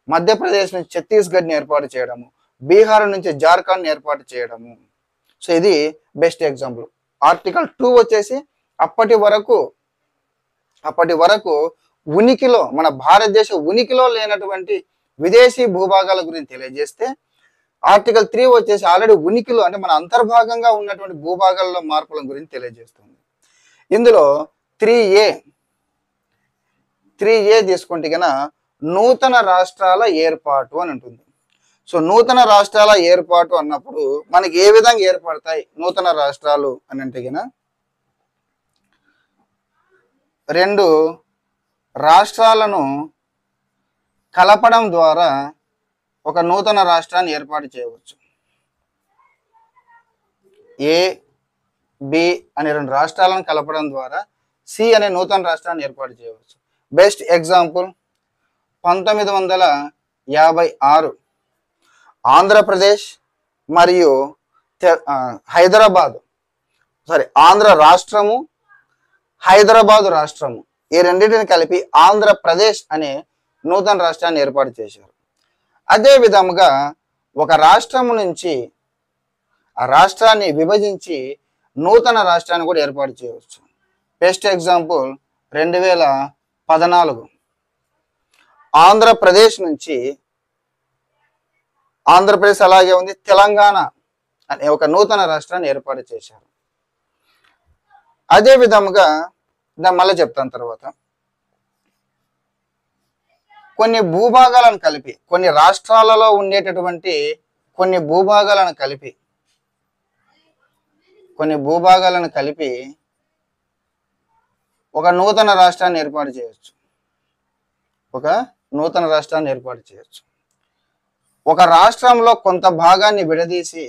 మధ్యప్రదేశ్ నుంచి ఛత్తీస్గఢ్ని ఏర్పాటు చేయడము, బీహార్ నుంచి జార్ఖండ్ని ఏర్పాటు చేయడము. సో ఇది బెస్ట్ ఎగ్జాంపుల్. ఆర్టికల్ 2 వచ్చేసి అప్పటి వరకు ఉనికిలో, మన భారతదేశ ఉనికిలో లేనటువంటి విదేశీ భూభాగాల గురించి తెలియజేస్తే, ఆర్టికల్ 3 వచ్చేసి ఆల్రెడీ ఉనికిలో అంటే మన అంతర్భాగంగా ఉన్నటువంటి భూభాగాల్లో మార్పుల గురించి తెలియజేస్తుంది. ఇందులో 3A తీసుకుంటే కన్నా నూతన రాష్ట్రాల ఏర్పాటు అని ఉంటుంది. సో నూతన రాష్ట్రాల ఏర్పాటు అన్నప్పుడు మనకి ఏ విధంగా ఏర్పడతాయి నూతన రాష్ట్రాలు అని అంటే కన్నా, 2 రాష్ట్రాలను కలపడం ద్వారా ఒక నూతన రాష్ట్రాన్ని ఏర్పాటు చేయవచ్చు. A, B అనే 2 రాష్ట్రాలను కలపడం ద్వారా C అనే నూతన రాష్ట్రాన్ని ఏర్పాటు చేయవచ్చు. బెస్ట్ ఎగ్జాంపుల్ 1956 ఆంధ్రప్రదేశ్ మరియు ఆంధ్ర రాష్ట్రము, హైదరాబాదు రాష్ట్రము, ఈ రెండింటిని కలిపి ఆంధ్రప్రదేశ్ అనే నూతన రాష్ట్రాన్ని ఏర్పాటు చేశారు. అదే విధముగా ఒక రాష్ట్రము నుంచి ఆ రాష్ట్రాన్ని విభజించి నూతన రాష్ట్రాన్ని కూడా ఏర్పాటు చేయవచ్చు. బెస్ట్ ఎగ్జాంపుల్ 2014 ఆంధ్రప్రదేశ్ నుంచి, ఆంధ్రప్రదేశ్ అలాగే ఉంది, తెలంగాణ అనే ఒక నూతన రాష్ట్రాన్ని ఏర్పాటు చేశారు. అదే విధముగా మళ్ళీ చెప్తాను తర్వాత, కొన్ని భూభాగాలను కలిపి, కొన్ని రాష్ట్రాలలో ఉండేటటువంటి కొన్ని భూభాగాలను కలిపి ఒక నూతన రాష్ట్రాన్ని ఏర్పాటు చేయవచ్చు. ఒక రాష్ట్రంలో కొంత భాగాన్ని విడదీసి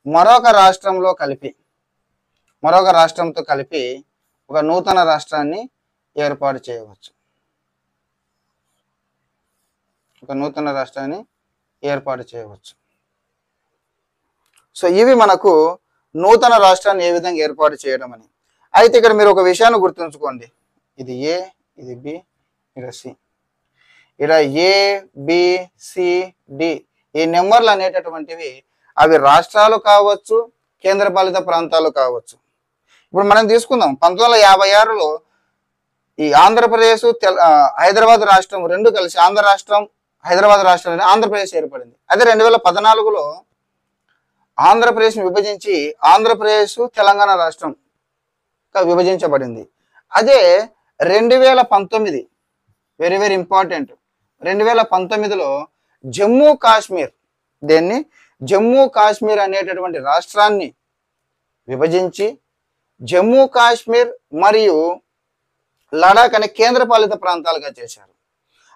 మరొక రాష్ట్రంతో కలిపి ఒక నూతన రాష్ట్రాన్ని ఏర్పాటు చేయవచ్చు. సో ఇవి మనకు నూతన రాష్ట్రాన్ని ఏ విధంగా ఏర్పాటు చేయడం అని. అయితే ఇక్కడ మీరు ఒక విషయాన్ని గుర్తుంచుకోండి, ఇది A, ఇది B, ఇక్కడ C, ఇక్కడ ABCD ఈ నెంబర్లు అనేటటువంటివి అవి రాష్ట్రాలు కావచ్చు, కేంద్రపాలిత ప్రాంతాలు కావచ్చు. ఇప్పుడు మనం తీసుకుందాం, 1956లో ఈ ఆంధ్రప్రదేశ్ హైదరాబాద్ రాష్ట్రం రెండు కలిసి ఆంధ్ర రాష్ట్రం, హైదరాబాద్ రాష్ట్రం ఆంధ్రప్రదేశ్ ఏర్పడింది. అదే 2014లో ఆంధ్రప్రదేశ్ని విభజించి ఆంధ్రప్రదేశ్ తెలంగాణ రాష్ట్రంగా విభజించబడింది. అదే 2019 వెరీ వెరీ ఇంపార్టెంట్, 2019లో జమ్మూ కాశ్మీర్, దీన్ని జమ్మూ కాశ్మీర్ అనేటటువంటి రాష్ట్రాన్ని విభజించి జమ్మూ కాశ్మీర్ మరియు లడాక్ అనే కేంద్రపాలిత ప్రాంతాలుగా చేశారు.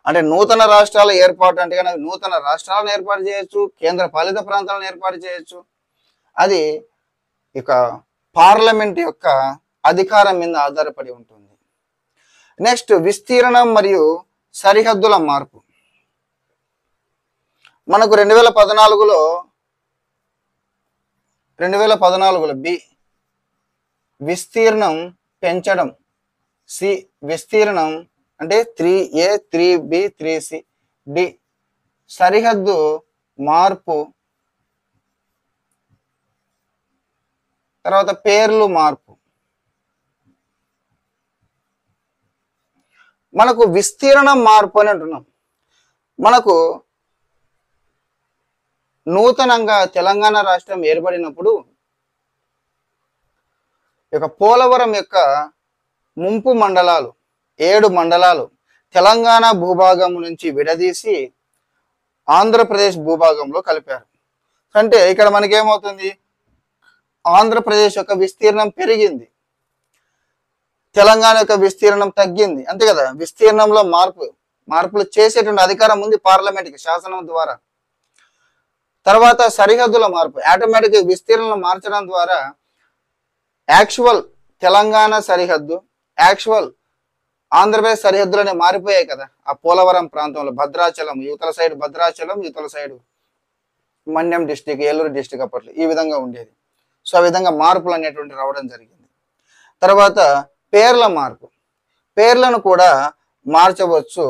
అంటే నూతన రాష్ట్రాల ఏర్పాటు అంటే కనుక నూతన రాష్ట్రాలను ఏర్పాటు చేయొచ్చు, కేంద్ర పాలిత ప్రాంతాలను ఏర్పాటు చేయొచ్చు. అది ఇక పార్లమెంట్ యొక్క అధికారం మీద ఆధారపడి ఉంటుంది. నెక్స్ట్ విస్తీర్ణం మరియు సరిహద్దుల మార్పు. మనకు 2014లో బి విస్తీర్ణం పెంచడం, సి విస్తీర్ణం అంటే 3A 3B 3C, డి సరిహద్దు మార్పు, తర్వాత పేర్లు మార్పు. మనకు విస్తీర్ణం మార్పు అని అంటున్నాం. మనకు నూతనంగా తెలంగాణ రాష్ట్రం ఏర్పడినప్పుడు ఇక పోలవరం యొక్క ముంపు మండలాలు 7 మండలాలు తెలంగాణ భూభాగం నుంచి విడదీసి ఆంధ్రప్రదేశ్ భూభాగంలో కలిపారు. అంటే ఇక్కడ మనకేమవుతుంది, ఆంధ్రప్రదేశ్ యొక్క విస్తీర్ణం పెరిగింది, తెలంగాణ యొక్క విస్తీర్ణం తగ్గింది, అంతే కదా. విస్తీర్ణంలో మార్పులు చేసేటువంటి అధికారం ఉంది పార్లమెంట్కి శాసనం ద్వారా. తర్వాత సరిహద్దుల మార్పు, ఆటోమేటిక్గా విస్తీర్ణం మార్చడం ద్వారా యాక్చువల్ తెలంగాణ సరిహద్దు, యాక్చువల్ ఆంధ్రప్రదేశ్ సరిహద్దులనే మారిపోయాయి కదా. ఆ పోలవరం ప్రాంతంలో భద్రాచలం, యువతల సైడ్ భద్రాచలం, యువతల సైడ్ మన్యం డిస్టిక్, ఏలూరు డిస్టిక్ అప్పట్లో ఈ విధంగా ఉండేది. సో ఆ విధంగా మార్పులు అనేటువంటి రావడం జరిగింది. తర్వాత పేర్ల మార్పు, పేర్లను కూడా మార్చవచ్చు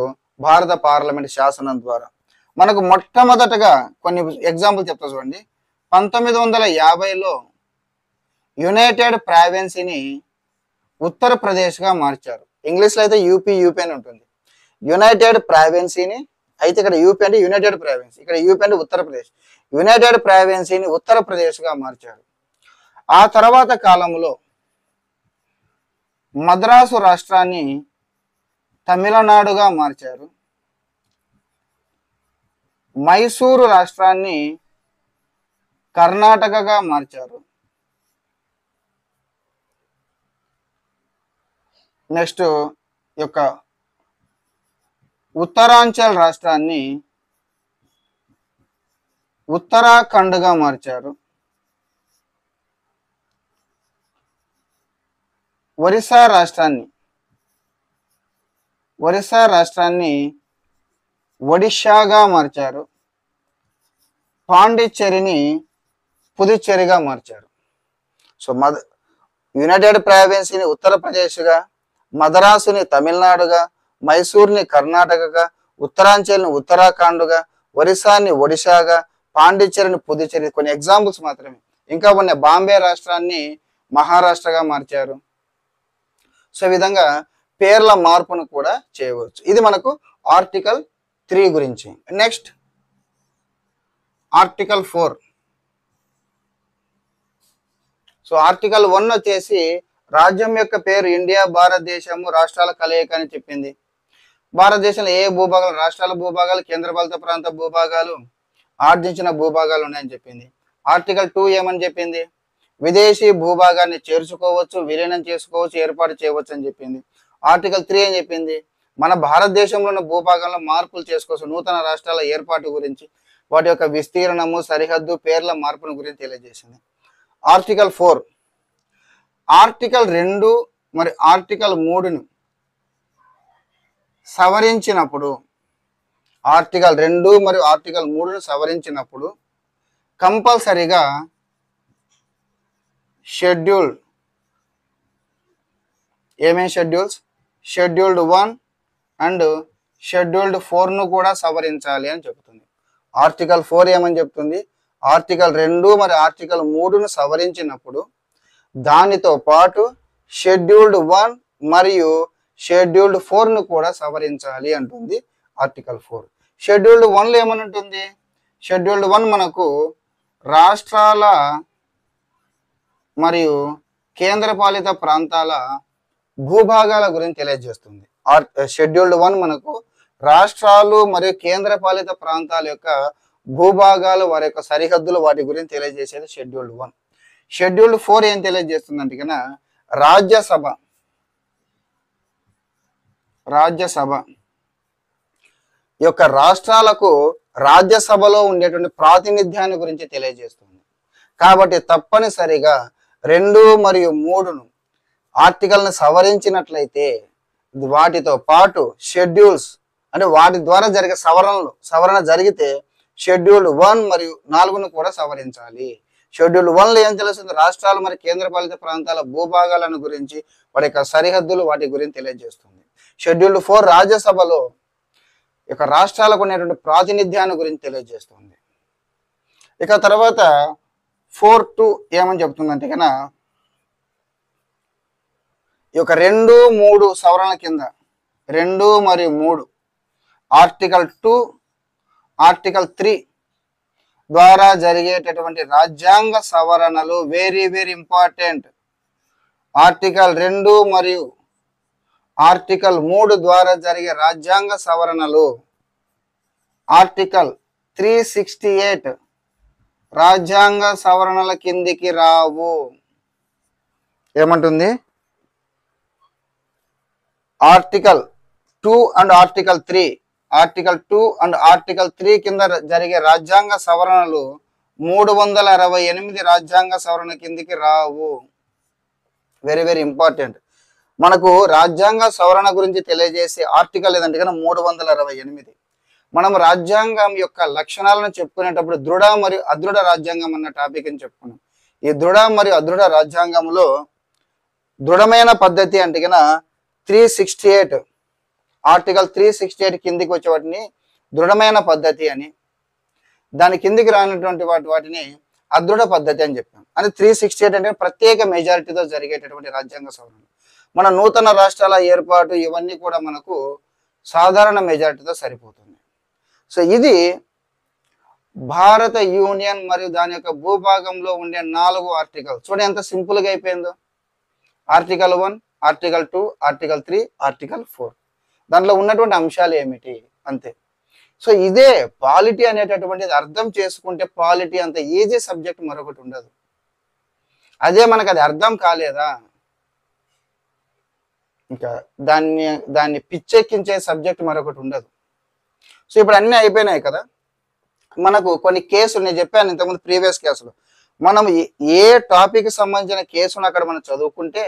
భారత పార్లమెంట్ శాసనం ద్వారా. మనకు మొట్టమొదటగా కొన్ని ఎగ్జాంపుల్ చెప్తా చూడండి. 1950లో యునైటెడ్ ప్రావిన్సీని ఉత్తరప్రదేశ్గా మార్చారు. ఇంగ్లీష్లో అయితే యూపీ అని ఉంటుంది. యునైటెడ్ ప్రావిన్సీని, అయితే ఇక్కడ యూపీ అంటే యునైటెడ్ ప్రావిన్స్, ఇక్కడ యూపీ అంటే ఉత్తరప్రదేశ్. యునైటెడ్ ప్రావిన్సీని ఉత్తరప్రదేశ్గా మార్చారు. ఆ తర్వాత కాలంలో మద్రాసు రాష్ట్రాన్ని తమిళనాడుగా మార్చారు. మైసూరు రాష్ట్రాన్ని కర్ణాటకగా మార్చారు. నెక్స్ట్ యొక్క ఉత్తరాంచల్ రాష్ట్రాన్ని ఉత్తరాఖండ్గా మార్చారు. ఒరిస్సా రాష్ట్రాన్ని ఒడిషాగా మార్చారు. పాండిచ్చేరిని పుదుచ్చేరిగా మార్చారు. సో యునైటెడ్ ప్రావిన్సీని ఉత్తరప్రదేశ్గా, మద్రాసుని తమిళనాడుగా, మైసూర్ని కర్ణాటకగా, ఉత్తరాంచల్ని ఉత్తరాఖండ్గా, ఒరిస్సాని ఒడిషాగా, పాండిచ్చేరిని పుదుచ్చేరి. కొన్ని ఎగ్జాంపుల్స్ మాత్రమే. ఇంకా ఉన్నాయి. బాంబే రాష్ట్రాన్ని మహారాష్ట్రగా మార్చారు. సో ఈ విధంగా పేర్ల మార్పును కూడా చేయవచ్చు. ఇది మనకు ఆర్టికల్ 3 గురించి. Next article 4. సో ఆర్టికల్ 1 వచ్చేసి రాజ్యం యొక్క పేరు ఇండియా, భారతదేశము, రాష్ట్రాల కలయిక అని చెప్పింది. భారతదేశంలో ఏ భూభాగాలు, రాష్ట్రాల భూభాగాలు, కేంద్రపాలిత ప్రాంత భూభాగాలు, ఆర్జించిన భూభాగాలు ఉన్నాయని చెప్పింది. ఆర్టికల్ 2 ఏమని చెప్పింది, విదేశీ భూభాగాన్ని చేర్చుకోవచ్చు, విలీనం చేసుకోవచ్చు, ఏర్పాటు చేయవచ్చు అని చెప్పింది. ఆర్టికల్ 3 అని చెప్పింది, మన భారతదేశంలో ఉన్న భూభాగంలో మార్పులు చేసుకోవచ్చు, నూతన రాష్ట్రాల ఏర్పాటు గురించి, వాటి యొక్క విస్తీర్ణము, సరిహద్దు, పేర్ల మార్పును గురించి తెలియజేసింది. ఆర్టికల్ 4 ఆర్టికల్ 2 మరి ఆర్టికల్ 3ను సవరించినప్పుడు, ఆర్టికల్ 2 మరియు ఆర్టికల్ 3ను సవరించినప్పుడు కంపల్సరిగా షెడ్యూల్డ్, ఏమేమి షెడ్యూల్స్, షెడ్యూల్డ్ 1 అండ్ షెడ్యూల్డ్ 4ను కూడా సవరించాలి అని చెబుతుంది. ఆర్టికల్ 4 ఏమని చెప్తుంది, ఆర్టికల్ 2 మరి ఆర్టికల్ 3ను సవరించినప్పుడు దానితో పాటు షెడ్యూల్డ్ 1 మరియు షెడ్యూల్డ్ 4ను కూడా సవరించాలి అంటుంది ఆర్టికల్ 4. షెడ్యూల్డ్ 1లో ఏమని ఉంటుంది, షెడ్యూల్డ్ 1 మనకు రాష్ట్రాల మరియు కేంద్రపాలిత ప్రాంతాల భూభాగాల గురించి తెలియజేస్తుంది. షెడ్యూల్డ్ 1 మనకు రాష్ట్రాలు మరియు కేంద్రపాలిత ప్రాంతాల యొక్క భూభాగాలు, వారి యొక్క సరిహద్దులు, వాటి గురించి తెలియజేసేది షెడ్యూల్డ్ 1. షెడ్యూల్డ్ 4 ఏం తెలియజేస్తుందంటే కన్నా రాజ్యసభ యొక్క రాష్ట్రాలకు రాజ్యసభలో ఉండేటువంటి ప్రాతినిధ్యాన్ని గురించి తెలియజేస్తుంది. కాబట్టి తప్పనిసరిగా 2 మరియు 3ను ఆర్టికల్ని సవరించినట్లయితే వాటితో పాటు షెడ్యూల్స్ అంటే వాటి ద్వారా జరిగే సవరణ జరిగితే షెడ్యూల్డ్ 1 మరియు 4ను కూడా సవరించాలి. షెడ్యూల్డ్ 1లో ఏం తెలుస్తుంది? రాష్ట్రాలు మరియు కేంద్రపాలిత ప్రాంతాల భూభాగాలను గురించి, వాటి యొక్క సరిహద్దులు, వాటి గురించి తెలియజేస్తుంది. షెడ్యూల్డ్ 4 రాజ్యసభలో ఇక రాష్ట్రాలకు ఉండేటువంటి ప్రాతినిధ్యాన్ని గురించి తెలియజేస్తుంది. ఇక తర్వాత 4.2 ఏమని చెప్తుందంటే కన్నా ఈ యొక్క 2, 3 సవరణల కింద 2 మరియు 3 ఆర్టికల్ 2, ఆర్టికల్ 3 ద్వారా జరిగేటటువంటి రాజ్యాంగ సవరణలు వెరీ వెరీ ఇంపార్టెంట్. ఆర్టికల్ 2 మరియు ఆర్టికల్ 3 ద్వారా జరిగే రాజ్యాంగ సవరణలు ఆర్టికల్ 368 రాజ్యాంగ సవరణల కిందికి రావు. ఏమంటుంది? Article 2 and article 3 article 2 and article 3 కింద జరిగే రాజ్యాంగ సవరణలు 368 రాజ్యాంగ సవరణ కిందికి రావు. Very very important. మనకు రాజ్యాంగ సవరణ గురించి తెలియజేసే ఆర్టికల్ ఏదంటే కన్నా 328. మనం రాజ్యాంగం యొక్క లక్షణాలను చెప్పుకునేటప్పుడు దృఢ మరియు అదృఢ రాజ్యాంగం అన్న టాపిక్ అని చెప్పుకున్నాం. ఈ దృఢ మరియు అదృఢ రాజ్యాంగంలో దృఢమైన పద్ధతి అంటే కన్నా 368 ఆర్టికల్ 368 కిందికి వచ్చే వాటిని దృఢమైన పద్ధతి అని, దాని కిందికి రానటువంటి వాటిని అదృఢ పద్ధతి అని చెప్పాం. అని 368 అంటే ప్రత్యేక మెజారిటీతో జరిగేటటువంటి రాజ్యాంగ సవరణ. మన నూతన రాష్ట్రాల ఏర్పాటు ఇవన్నీ కూడా మనకు సాధారణ మెజారిటీతో సరిపోతుంది. సో ఇది భారత యూనియన్ మరియు దాని యొక్క భూభాగంలో ఉండే 4 ఆర్టికల్. చూడండి ఎంత సింపుల్గా అయిపోయిందో. Article 1, article 2, article 3, article 4. దాంట్లో ఉన్నటువంటి అంశాలు ఏమిటి అంతే. సో ఇదే పాలిటీ అనేటటువంటిది అర్థం చేసుకుంటే పాలిటీ అంత ఈజీ సబ్జెక్ట్ మరొకటి ఉండదు. అదే మనకు అది అర్థం కాలేదా ఇంకా దాన్ని పిచ్చెక్కించే సబ్జెక్ట్ మరొకటి ఉండదు. సో ఇప్పుడు అన్నీ అయిపోయినాయి కదా. మనకు కొన్ని కేసులు నేను చెప్పాను ఇంతకుముందు ప్రీవియస్ కేసులు. మనం ఏ టాపిక్ సంబంధించిన కేసును అక్కడ మనం చదువుకుంటే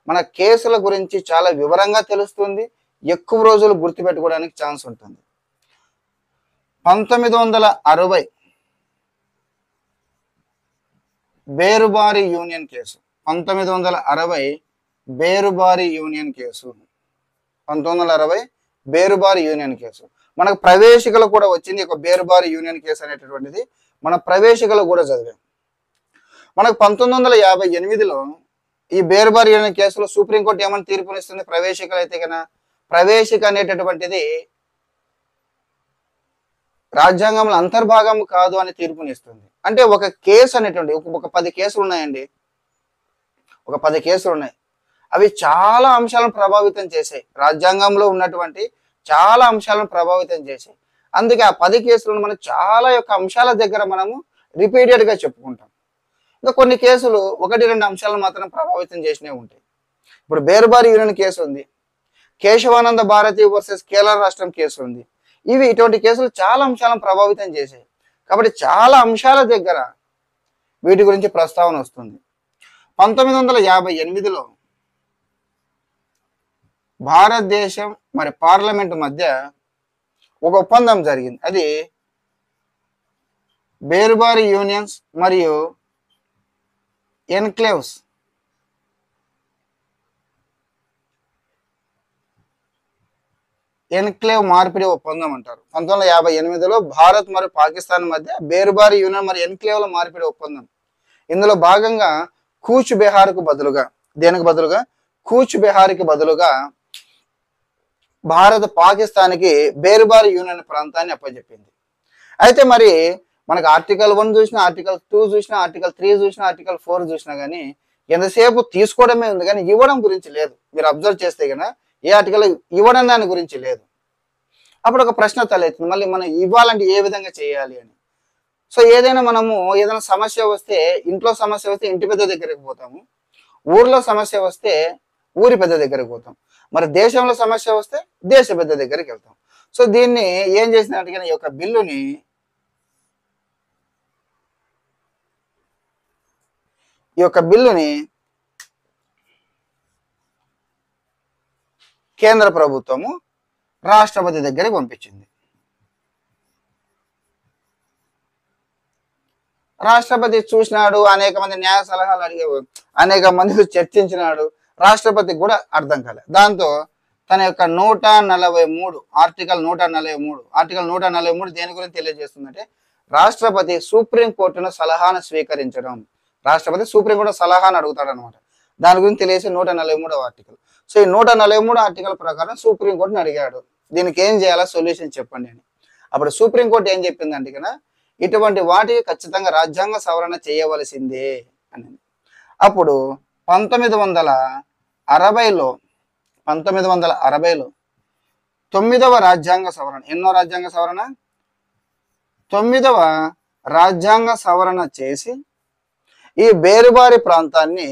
మన కేసుల గురించి చాలా వివరంగా తెలుస్తుంది, ఎక్కువ రోజులు గుర్తుపెట్టుకోవడానికి ఛాన్స్ ఉంటుంది. 1960 Berubari union case. 1960 Berubari union case. 1960 Berubari union case మనకు ప్రవేశికలు కూడా వచ్చింది. ఒక బేరుబారి యూనియన్ కేసు అనేటటువంటిది మన ప్రవేశికలు కూడా చదివాం. మనకు 1958లో ఈ బేరుబారి యూనియన్ కేసులో సుప్రీంకోర్టు ఏమని తీర్పునిస్తుంది? ప్రవేశికలు అయితే కన్నా ప్రవేశిక అనేటటువంటిది రాజ్యాంగంలో అంతర్భాగం కాదు అని తీర్పునిస్తుంది. అంటే ఒక కేసు అనేటువంటి ఒక 10 కేసులు ఉన్నాయండి. ఒక 10 కేసులు ఉన్నాయి. అవి చాలా అంశాలను ప్రభావితం చేశాయి. రాజ్యాంగంలో ఉన్నటువంటి చాలా అంశాలను ప్రభావితం చేశాయి. అందుకే ఆ 10 కేసులను మనం చాలా యొక్క అంశాల దగ్గర మనము రిపీటెడ్గా చెప్పుకుంటాం. ఇంకా కొన్ని కేసులు 1-2 అంశాలను మాత్రం ప్రభావితం చేసినవి ఉంటాయి. ఇప్పుడు బేరుబారి యూనియన్ కేసు ఉంది, కేశవానంద భారతి వర్సెస్ కేరళ రాష్ట్రం కేసు ఉంది. ఇటువంటి కేసులు చాలా అంశాలను ప్రభావితం చేశాయి. కాబట్టి చాలా అంశాల దగ్గర వీటి గురించి ప్రస్తావన వస్తుంది. 1958లో భారతదేశం మరి పార్లమెంట్ మధ్య ఒక ఒప్పందం జరిగింది. అది బేరుబారి యూనియన్స్ మరియు ఎన్క్లేవ్స్ ఎన్క్లేవ్ మార్పిడి ఒప్పందం అంటారు. 1958లో భారత్ మరియు పాకిస్తాన్ మధ్య బేరుబారి యూనియన్ మరియు ఎన్క్లేవ్ల మార్పిడి ఒప్పందం. ఇందులో భాగంగా కూచ్ బెహార్కు బదులుగా కూచ్ బెహార్కి బదులుగా భారత్ పాకిస్తాన్కి బేరుబారి యూనియన్ ప్రాంతాన్ని అప్పచెప్పింది. అయితే మరి మనకు ఆర్టికల్ 1 చూసినా, ఆర్టికల్ 2 చూసినా, ఆర్టికల్ 3 చూసినా, ఆర్టికల్ 4 చూసినా కానీ ఎంతసేపు తీసుకోవడమే ఉంది కానీ ఇవ్వడం గురించి లేదు. మీరు అబ్జర్వ్ చేస్తే కనుక ఏ ఆర్టికల్ ఇవ్వడం దాని గురించి లేదు. అప్పుడు ఒక ప్రశ్న తలెత్తుంది, మళ్ళీ మనం ఇవ్వాలంటే ఏ విధంగా చేయాలి అని. సో ఏదైనా మనము ఏదైనా సమస్య వస్తే, ఇంట్లో సమస్య వస్తే ఇంటి పెద్ద దగ్గరికి పోతాము, ఊర్లో సమస్య వస్తే ఊరి పెద్ద దగ్గరికి పోతాం, మరి దేశంలో సమస్య వస్తే దేశ పెద్ద దగ్గరికి వెళ్తాం. సో దీన్ని ఏం చేసినట్టుగా ఈ యొక్క బిల్లుని కేంద్ర ప్రభుత్వము రాష్ట్రపతి దగ్గరికి పంపించింది. రాష్ట్రపతి చూసినాడు, అనేక మంది న్యాయ సలహాలు అడిగే, అనేక మంది చర్చించినాడు, రాష్ట్రపతికి కూడా అర్థం కాలేదు. దాంతో తన యొక్క 143 ఆర్టికల్ 143 దేని గురించి తెలియజేస్తుందంటే రాష్ట్రపతి సుప్రీంకోర్టును సలహాను స్వీకరించడం. రాష్ట్రపతి సుప్రీంకోర్టు సలహాను అడుగుతాడు అనమాట. దాని గురించి తెలియజేసి 143 ఆర్టికల్. సో ఈ 143 ఆర్టికల్ ప్రకారం సుప్రీంకోర్టుని అడిగాడు, దీనికి ఏం చేయాలా, సొల్యూషన్ చెప్పండి అని. అప్పుడు సుప్రీంకోర్టు ఏం చెప్పిందంటే కదా, ఇటువంటి వాటికి ఖచ్చితంగా రాజ్యాంగ సవరణ చేయవలసిందే అని. అప్పుడు 1960లో 9వ రాజ్యాంగ సవరణ, ఎన్నో రాజ్యాంగ సవరణ, 9వ రాజ్యాంగ సవరణ చేసి ఈ బేరుబారి ప్రాంతాన్ని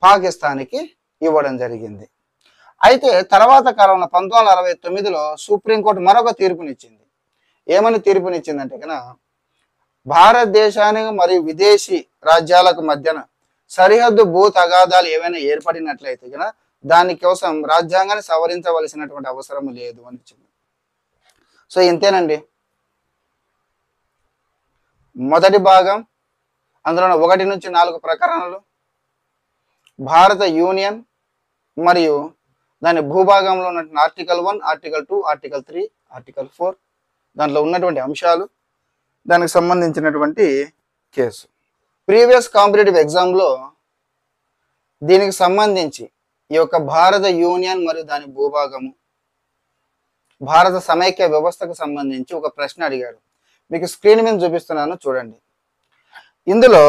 పాకిస్తాన్కి ఇవ్వడం జరిగింది. అయితే తర్వాత కాలంలో 1969లో సుప్రీంకోర్టు మరొక తీర్పునిచ్చింది. ఏమని తీర్పునిచ్చిందంటే కనుక భారతదేశానికి మరియు విదేశీ రాజ్యాలకు మధ్యన సరిహద్దు భూ తగాదాలు ఏవైనా ఏర్పడినట్లయితే కనుక దానికోసం రాజ్యాంగాన్ని సవరించవలసినటువంటి అవసరం లేదు అని ఇచ్చింది. సో ఇంతేనండి మొదటి భాగం. అందులో 1 నుంచి 4 ప్రకరణలు, భారత యూనియన్ మరియు దాని భూభాగంలో ఉన్నటువంటి ఆర్టికల్ 1, ఆర్టికల్ 2, ఆర్టికల్ 3, ఆర్టికల్ 4 దాంట్లో ఉన్నటువంటి అంశాలు, దానికి సంబంధించినటువంటి కేసు. ప్రీవియస్ కాంపిటేటివ్ ఎగ్జామ్లో దీనికి సంబంధించి ఈ యొక్క భారత యూనియన్ మరియు దాని భూభాగము, భారత సమైక్య వ్యవస్థకు సంబంధించి ఒక ప్రశ్న అడిగాడు. మీకు స్క్రీన్ మీద చూపిస్తున్నాను చూడండి. ఇందులో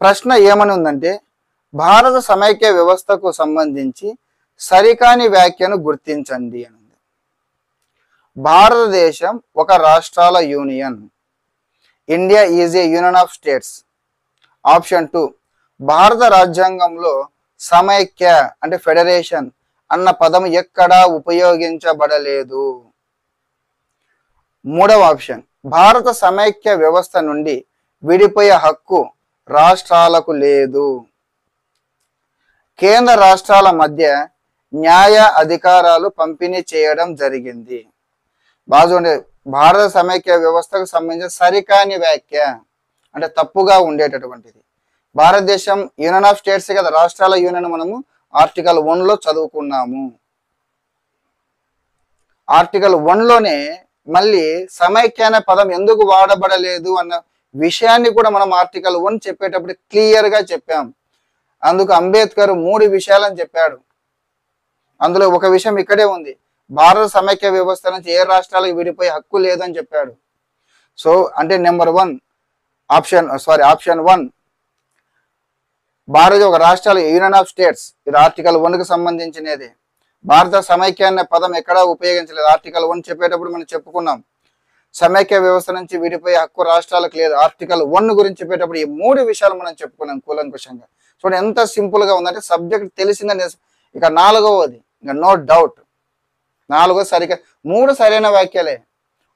ప్రశ్న ఏమని ఉందంటే భారత సమైక్య వ్యవస్థకు సంబంధించి సరికాని వ్యాఖ్యను గుర్తించండి అని ఉంది. భారతదేశం ఒక రాష్ట్రాల union, India is A union of states. Option 2, భారత రాజ్యాంగంలో సమైక్య అంటే ఫెడరేషన్ అన్న పదం ఎక్కడా ఉపయోగించబడలేదు. 3వ ఆప్షన్, భారత సమైక్య వ్యవస్థ నుండి విడిపోయే హక్కు రాష్ట్రాలకు లేదు. కేంద్ర రాష్ట్రాల మధ్య న్యాయ అధికారాలు పంపిణీ చేయడం జరిగింది. బాగుండే భారత సమైక్య వ్యవస్థకు సంబంధించిన సరికాని వ్యాఖ్య అంటే తప్పుగా ఉండేటటువంటిది. భారతదేశం యూనియన్ ఆఫ్ స్టేట్స్ కదా, రాష్ట్రాల యూనియన్ మనము ఆర్టికల్ 1లో చదువుకున్నాము. ఆర్టికల్ 1లోనే మళ్ళీ సమైక్య అనే పదం ఎందుకు వాడబడలేదు అన్న విషయాన్ని కూడా మనం ఆర్టికల్ 1 చెప్పేటప్పుడు క్లియర్గా చెప్పాం. అందుకు అంబేద్కర్ 3 విషయాలని చెప్పాడు. అందులో ఒక విషయం ఇక్కడే ఉంది, భారత సమైక్య వ్యవస్థ నుంచి ఏ రాష్ట్రాలకు విడిపోయే హక్కు లేదని చెప్పాడు. సో అంటే నెంబర్ 1 ఆప్షన్ 1 భారత ఒక రాష్ట్రాలు యూనియన్ ఆఫ్ స్టేట్స్, ఇది ఆర్టికల్ 1కు సంబంధించినది. భారత సమైక్య అనే పదం ఎక్కడా ఉపయోగించలేదు. ఆర్టికల్ 1 చెప్పేటప్పుడు మనం చెప్పుకున్నాం సమైక్య వ్యవస్థ నుంచి విడిపోయే హక్కు రాష్ట్రాలకు లేదు. ఆర్టికల్ 1 గురించి చెప్పేటప్పుడు ఈ 3 విషయాలు మనం చెప్పుకున్నాం కూలంకుషంగా. చూడండి ఎంత సింపుల్ గా ఉందంటే సబ్జెక్ట్ తెలిసిందని. ఇక 4వది, ఇంకా నో డౌట్ 4 సరిగా 3 సరైన వాక్యాలే.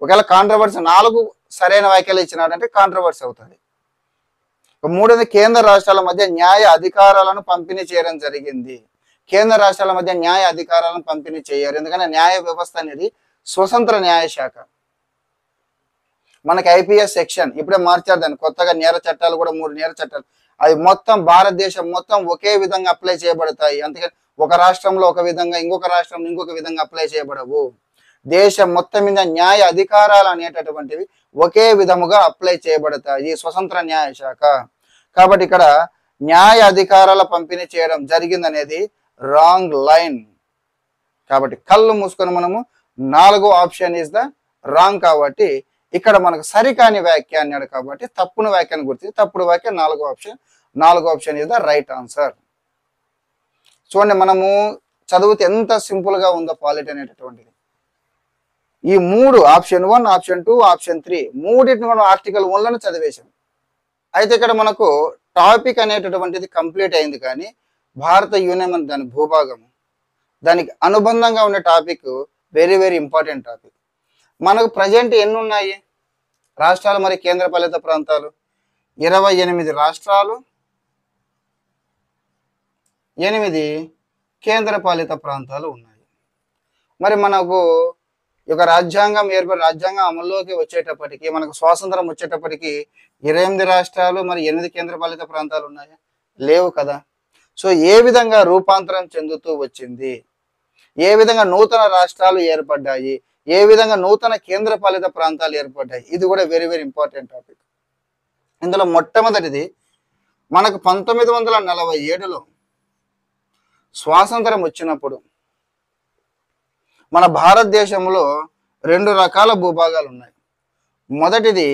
ఒకవేళ కాంట్రవర్సీ 4 సరైన వాక్యాలు ఇచ్చినాడంటే కాంట్రవర్సీ అవుతుంది. 3ది కేంద్ర రాష్ట్రాల మధ్య న్యాయ అధికారాలను పంపిణీ చేయడం జరిగింది. కేంద్ర రాష్ట్రాల మధ్య న్యాయ అధికారాలను పంపిణీ చేయరు, ఎందుకంటే న్యాయ వ్యవస్థ అనేది స్వతంత్ర న్యాయ శాఖ. మనకి ఐపీఎస్ సెక్షన్ ఇప్పుడే మార్చారు దాన్ని, కొత్తగా నేర చట్టాలు కూడా 3 నేర చట్టాలు, అవి మొత్తం భారతదేశం మొత్తం ఒకే విధంగా అప్లై చేయబడతాయి. అందుకని ఒక రాష్ట్రంలో ఒక విధంగా, ఇంకొక రాష్ట్రంలో ఇంకొక విధంగా అప్లై చేయబడవు. దేశం మొత్తం మీద న్యాయ అధికారాలు అనేటటువంటివి ఒకే విధముగా అప్లై చేయబడతాయి, స్వతంత్ర న్యాయ శాఖ. కాబట్టి ఇక్కడ న్యాయ అధికారాల పంపిణీ చేయడం జరిగిందనేది రాంగ్ లైన్. కాబట్టి కళ్ళు మూసుకొని మనము 4వ ఆప్షన్ ఇస్ ద రాంగ్. కాబట్టి ఇక్కడ మనకు సరికాని వ్యాఖ్య అన్నాడు కాబట్టి తప్పును వ్యాఖ్యను గుర్తి, తప్పుడు వ్యాఖ్య నాలుగో option is the right answer. చూడండి మనము చదివితే ఎంత సింపుల్ గా ఉందో పాలిటీ అనేటటువంటిది. ఈ మూడు ఆప్షన్ 1, ఆప్షన్ 2, ఆప్షన్ 3 మూడింటిని మనం ఆర్టికల్ 1 చదివేశాం. అయితే ఇక్కడ మనకు టాపిక్ అనేటటువంటిది కంప్లీట్ అయింది, కానీ భారత యూనియన్ దాని భూభాగం దానికి అనుబంధంగా ఉన్న topic very very important topic. మనకు ప్రజెంట్ ఎన్ని ఉన్నాయి రాష్ట్రాలు మరి కేంద్రపాలిత ప్రాంతాలు? 28 రాష్ట్రాలు, 8 కేంద్రపాలిత ప్రాంతాలు ఉన్నాయి. మరి మనకు ఒక రాజ్యాంగం రాజ్యాంగం అమల్లోకి వచ్చేటప్పటికి, మనకు స్వాతంత్రం వచ్చేటప్పటికి 28 రాష్ట్రాలు మరి 8 కేంద్రపాలిత ప్రాంతాలు ఉన్నాయా? లేవు కదా. సో ఏ విధంగా రూపాంతరం చెందుతూ వచ్చింది, ఏ విధంగా నూతన రాష్ట్రాలు ఏర్పడ్డాయి, ఏ విధంగా నూతన కేంద్రపాలిత ప్రాంతాలు ఏర్పడ్డాయి, ఇది కూడా వెరీ వెరీ ఇంపార్టెంట్ టాపిక్. ఇందులో మొట్టమొదటిది మనకు 1947లో స్వాతంత్రం వచ్చినప్పుడు మన భారతదేశంలో 2 రకాల భూభాగాలు ఉన్నాయి. మొదటిది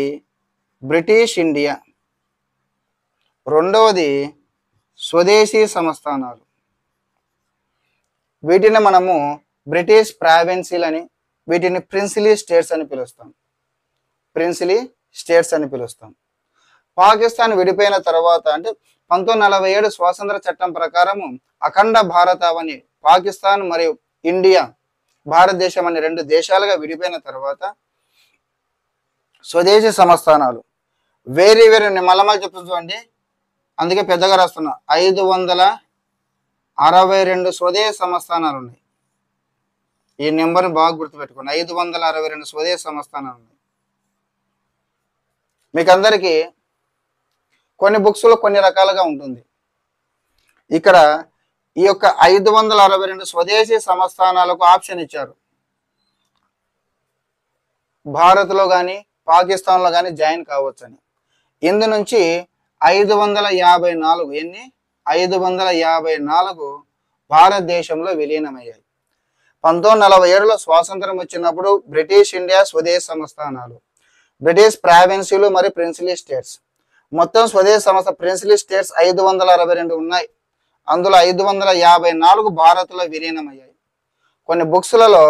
బ్రిటిష్ ఇండియా, రెండవది స్వదేశీ సంస్థానాలు. వీటిని మనము బ్రిటిష్ ప్రావిన్సీలు అని, వీటిని ప్రిన్సిలీ స్టేట్స్ అని పిలుస్తాం. ప్రిన్సిలీ స్టేట్స్ అని పిలుస్తాం. పాకిస్తాన్ విడిపోయిన తర్వాత అంటే 1947 స్వాతంత్ర చట్టం ప్రకారము అఖండ భారతావని పాకిస్తాన్ మరియు ఇండియా భారతదేశం అనే 2 దేశాలుగా విడిపోయిన తర్వాత స్వదేశీ సంస్థానాలు వేరే వేరే మళ్ళీ చెప్తుందండి, అందుకే పెద్దగా రాస్తున్నా, 562 స్వదేశీ సంస్థానాలు ఉన్నాయి. ఈ నెంబర్ని బాగా గుర్తుపెట్టుకోండి, 562 స్వదేశీ సంస్థానాలు ఉన్నాయి. మీకు అందరికీ కొన్ని బుక్స్లో కొన్ని రకాలుగా ఉంటుంది. ఇక్కడ ఈ యొక్క 562 స్వదేశీ సంస్థానాలకు ఆప్షన్ ఇచ్చారు. భారత్లో కానీ పాకిస్తాన్లో కానీ జాయిన్ కావచ్చని. ఇందు నుంచి 554 ఎన్ని 554 భారతదేశంలో విలీనమయ్యాయి. 1947లో స్వాతంత్రం వచ్చినప్పుడు బ్రిటిష్ ఇండియా స్వదేశీ సంస్థానాలు, బ్రిటిష్ ప్రావిన్సీలు మరియు ప్రిన్సిలీ స్టేట్స్, మొత్తం స్వదేశీ సంస్థ ప్రిన్సిలీ స్టేట్స్ 562 ఉన్నాయి. అందులో 554 భారత్లో విలీనమయ్యాయి. కొన్ని బుక్స్లలో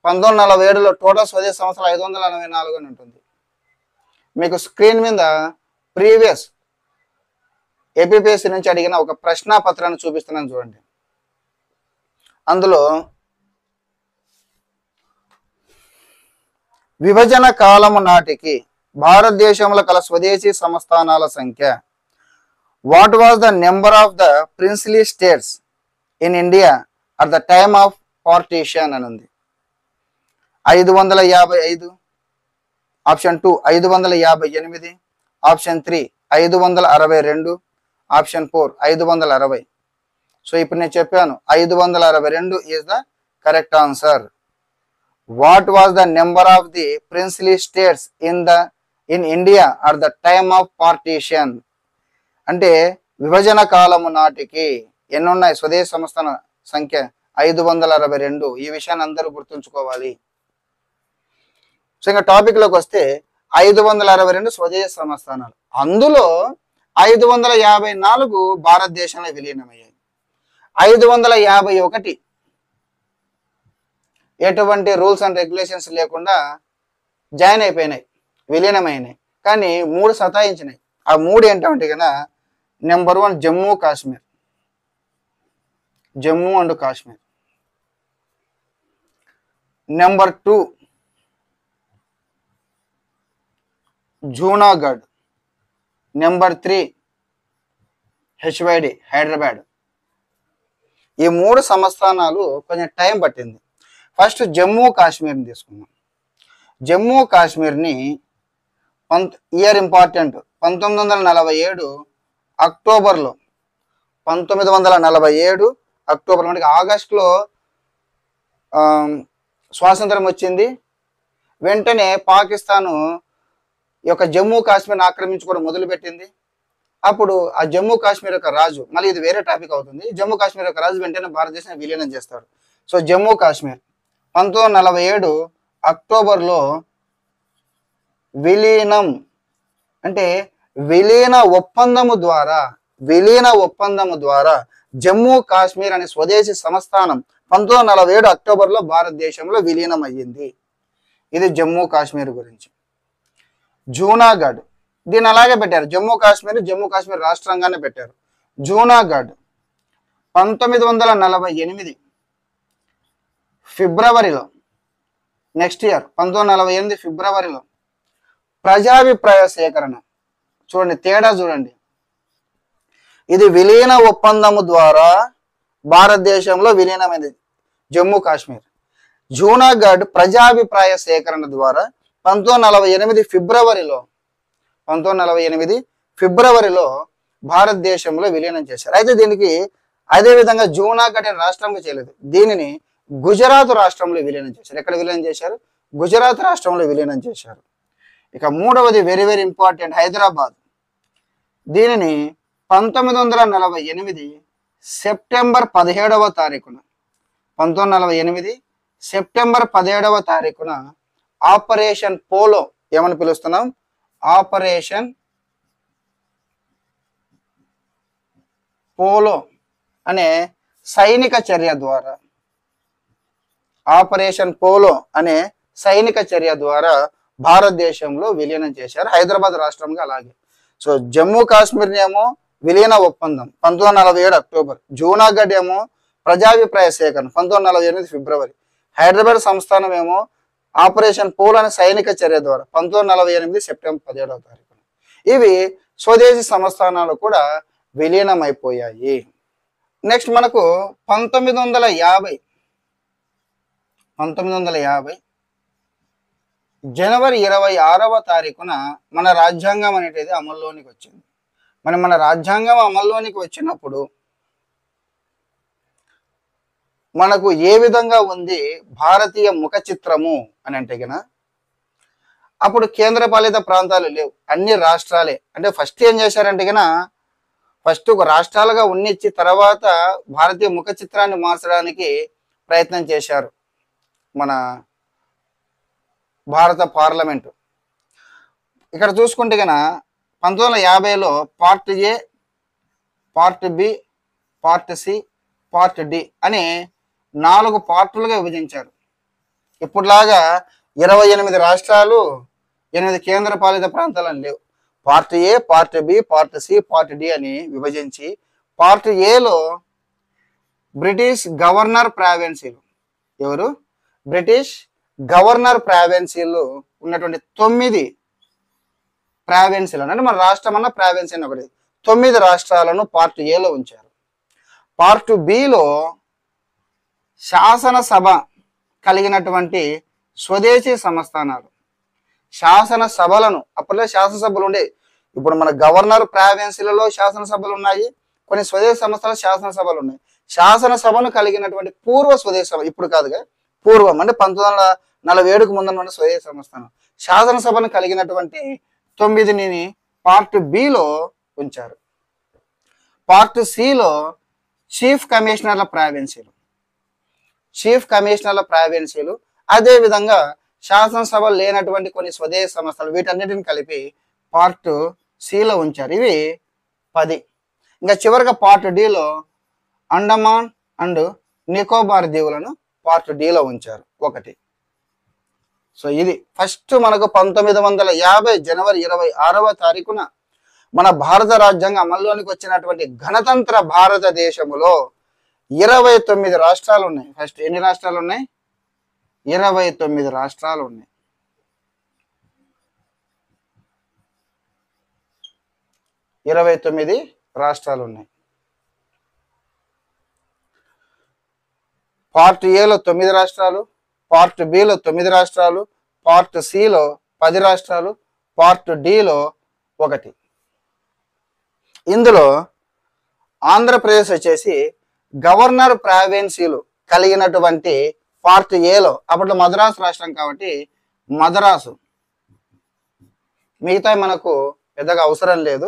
1947లో టోటల్ స్వదేశీ సంస్థలు 584 అని ఉంటుంది. మీకు స్క్రీన్ మీద ప్రీవియస్ ఏపీపీఎస్సీ నుంచి అడిగిన ఒక ప్రశ్న పత్రాన్ని చూపిస్తున్నాను చూడండి. అందులో విభజన కాలము నాటికి భారతదేశంలో కల స్వదేశీ సంస్థానాల సంఖ్య, what was the number of the princely states in India at the time of partition అని ఉంది. 555, ఆప్షన్ 2 558, ఆప్షన్ 3 562, ఆప్షన్ 4 560. సో ఇప్పుడు నేను చెప్పాను 562 is the correct answer. What was the number of the princely states in India at the time of partition అంటే విభజన కాలము నాటికి ఎన్ని ఉన్నాయి స్వదేశీ సంస్థాన సంఖ్య 562. ఈ విషయాన్ని అందరూ గుర్తుంచుకోవాలి. సో ఇంకా టాపిక్ లోకి వస్తే 562 స్వదేశీ సంస్థానాలు, అందులో 554 భారతదేశంలో విలీనమయ్యాయి. 551 ఎటువంటి రూల్స్ అండ్ రెగ్యులేషన్స్ లేకుండా జాయిన్ అయిపోయినాయి, విలీనమైనాయి. కానీ 3 సతాయించినాయి. ఆ 3 ఏంటంటే కన్నా, number 1 Jammu Kashmir, Jammu and Kashmir. Number 2 Junagadh. Number 3 HYD Hyderabad. ఈ 3 సంస్థానాలు కొంచెం టైం పట్టింది. ఫస్ట్ జమ్మూ కాశ్మీర్ని తీసుకున్నాం. జమ్మూ కాశ్మీర్ని ఇయర్ ఇంపార్టెంట్ 1947 అక్టోబర్లో, 1947 అక్టోబర్ అంటే ఆగస్టులో స్వాతంత్రం వచ్చింది. వెంటనే పాకిస్తాను ఈ యొక్క జమ్మూ కాశ్మీర్ని ఆక్రమించుకోవడం మొదలుపెట్టింది. అప్పుడు ఆ జమ్మూ కాశ్మీర్ యొక్క రాజు, మళ్ళీ ఇది వేరే టాపిక్ అవుతుంది, జమ్మూ కాశ్మీర్ యొక్క రాజు వెంటనే భారతదేశాన్ని విలీనం చేస్తాడు. సో జమ్మూ కాశ్మీర్ 1947 అక్టోబర్లో విలీనం అంటే విలీన ఒప్పందము ద్వారా జమ్మూ కాశ్మీర్ అనే స్వదేశీ సంస్థానం 1947 అక్టోబర్లో భారతదేశంలో విలీనం అయ్యింది. ఇది జమ్మూ కాశ్మీర్ గురించి. జూనాగఢ్, దీన్ని అలాగే పెట్టారు, జమ్మూ కాశ్మీర్ రాష్ట్రంగానే పెట్టారు. జూనాగఢ్ 1948 ఫిబ్రవరిలో, నెక్స్ట్ ఇయర్ 1948 ఫిబ్రవరిలో ప్రజాభిప్రాయ సేకరణ. చూడండి తేడా చూడండి, ఇది విలీన ఒప్పందము ద్వారా భారతదేశంలో విలీనమైంది జమ్మూ కాశ్మీర్. జూనాగఢ్ ప్రజాభిప్రాయ సేకరణ ద్వారా 1948 ఫిబ్రవరిలో భారతదేశంలో విలీనం చేశారు. అయితే దీనికి అదే విధంగా జూనాగఢ్ రాష్ట్రంగా చేయలేదు, దీనిని గుజరాత్ రాష్ట్రంలో విలీనం చేశారు. ఎక్కడ విలీనం చేశారు? గుజరాత్ రాష్ట్రంలో విలీనం చేశారు. ఇక మూడవది వెరీ వెరీ ఇంపార్టెంట్, హైదరాబాద్. దీనిని 1948 సెప్టెంబర్ 17వ తారీఖున 1948 సెప్టెంబర్ 17వ తారీఖున ఆపరేషన్ పోలో, ఏమని పిలుస్తున్నాం? ఆపరేషన్ పోలో అనే సైనిక చర్య ద్వారా, ఆపరేషన్ పోలో అనే సైనిక చర్య ద్వారా భారతదేశంలో విలీనం చేశారు, హైదరాబాద్ రాష్ట్రంగా. అలాగే సో జమ్మూ కాశ్మీర్ ఏమో విలీన ఒప్పందం 1947 అక్టోబర్, జూనాగఢ్ ఏమో ప్రజాభిప్రాయ సేకరణ 1948 ఫిబ్రవరి, హైదరాబాద్ సంస్థానం ఏమో ఆపరేషన్ పోలో అనే సైనిక చర్య ద్వారా 1948 సెప్టెంబర్ 17వ తారీఖున. ఇవి స్వదేశీ సంస్థానాలు కూడా విలీనం అయిపోయాయి. నెక్స్ట్ మనకు 1950 జనవరి 26వ తారీఖున మన రాజ్యాంగం అనేది అమల్లోనికి వచ్చింది. మన రాజ్యాంగం అమల్లోనికి వచ్చినప్పుడు మనకు ఏ విధంగా ఉంది భారతీయ ముఖ చిత్రము అని అంటే గన, అప్పుడు కేంద్రపాలిత ప్రాంతాలు లేవు, అన్ని రాష్ట్రాలే. అంటే ఫస్ట్ ఏం చేశారంటే గన, ఫస్ట్ ఒక రాష్ట్రాలుగా ఉన్నిచ్చి తర్వాత భారతీయ ముఖ చిత్రాన్ని మార్చడానికి ప్రయత్నం చేశారు మన భారత పార్లమెంటు. ఇక్కడ చూసుకుంటే గన 1950లో part A, part B, part C, part D అని 4 పార్టులుగా విభజించారు. ఇప్పుడులాగా 28 రాష్ట్రాలు 8 కేంద్ర పాలిత ప్రాంతాలు అని లేవు. Part A, part B, part C, part D అని విభజించి పార్ట్ ఏలో బ్రిటిష్ గవర్నర్ ప్రావిన్సీలు, ఎవరు? బ్రిటిష్ గవర్నర్ ప్రావిన్సీలు ఉన్నటువంటి 9 ప్రావిన్సీలు, అంటే మన రాష్ట్రం అన్న ప్రావిన్సీ అని ఒకటి, 9 రాష్ట్రాలను పార్ట్ ఏలో ఉంచారు. పార్ట్ బిలో శాసనసభ కలిగినటువంటి స్వదేశీ సంస్థానాలు, శాసనసభలను, అప్పట్లో శాసనసభలు ఉండే, ఇప్పుడు మన గవర్నర్ ప్రావిన్సీలలో శాసనసభలు ఉన్నాయి, కొన్ని స్వదేశీ సంస్థల శాసనసభలు ఉన్నాయి. శాసనసభను కలిగినటువంటి పూర్వ స్వదేశ సభ, ఇప్పుడు కాదుగా, పూర్వం అంటే 1947కు ముందున్న స్వదేశీ సంస్థానం, శాసనసభను కలిగినటువంటి 9ని పార్ట్ బిలో ఉంచారు. పార్ట్ సిలో చీఫ్ కమిషనర్ల ప్రావిన్సీలు, అదే విధంగా శాసనసభ లేనటువంటి కొన్ని స్వదేశీ సంస్థలు, వీటన్నిటిని కలిపి పార్ట్ సిలో ఉంచారు. ఇవి 10. ఇంకా చివరిగా పార్ట్ డిలో అండమాన్ అండ్ నికోబార్ దీవులను పార్ట్ డిలో ఉంచారు 1. సో ఇది ఫస్ట్ మనకు 1950 జనవరి 26వ తారీఖున మన భారత రాజ్యాంగం అమల్లోనికి వచ్చినటువంటి గణతంత్ర భారతదేశములో 29 రాష్ట్రాలు ఉన్నాయి. ఫస్ట్ ఎన్ని రాష్ట్రాలు ఉన్నాయి? 29 రాష్ట్రాలు ఉన్నాయి. 29 రాష్ట్రాలు ఉన్నాయి. పార్ట్ ఏలో 9 రాష్ట్రాలు, పార్ట్ బిలో 9 రాష్ట్రాలు, పార్ట్ సిలో 10 రాష్ట్రాలు, పార్ట్ డిలో 1. ఇందులో ఆంధ్రప్రదేశ్ వచ్చేసి గవర్నర్ ప్రావిన్సీలు కలిగినటువంటి పార్ట్ ఏలో, అప్పట్లో మద్రాసు రాష్ట్రం కాబట్టి మద్రాసు, మిగతా మనకు పెద్దగా అవసరం లేదు.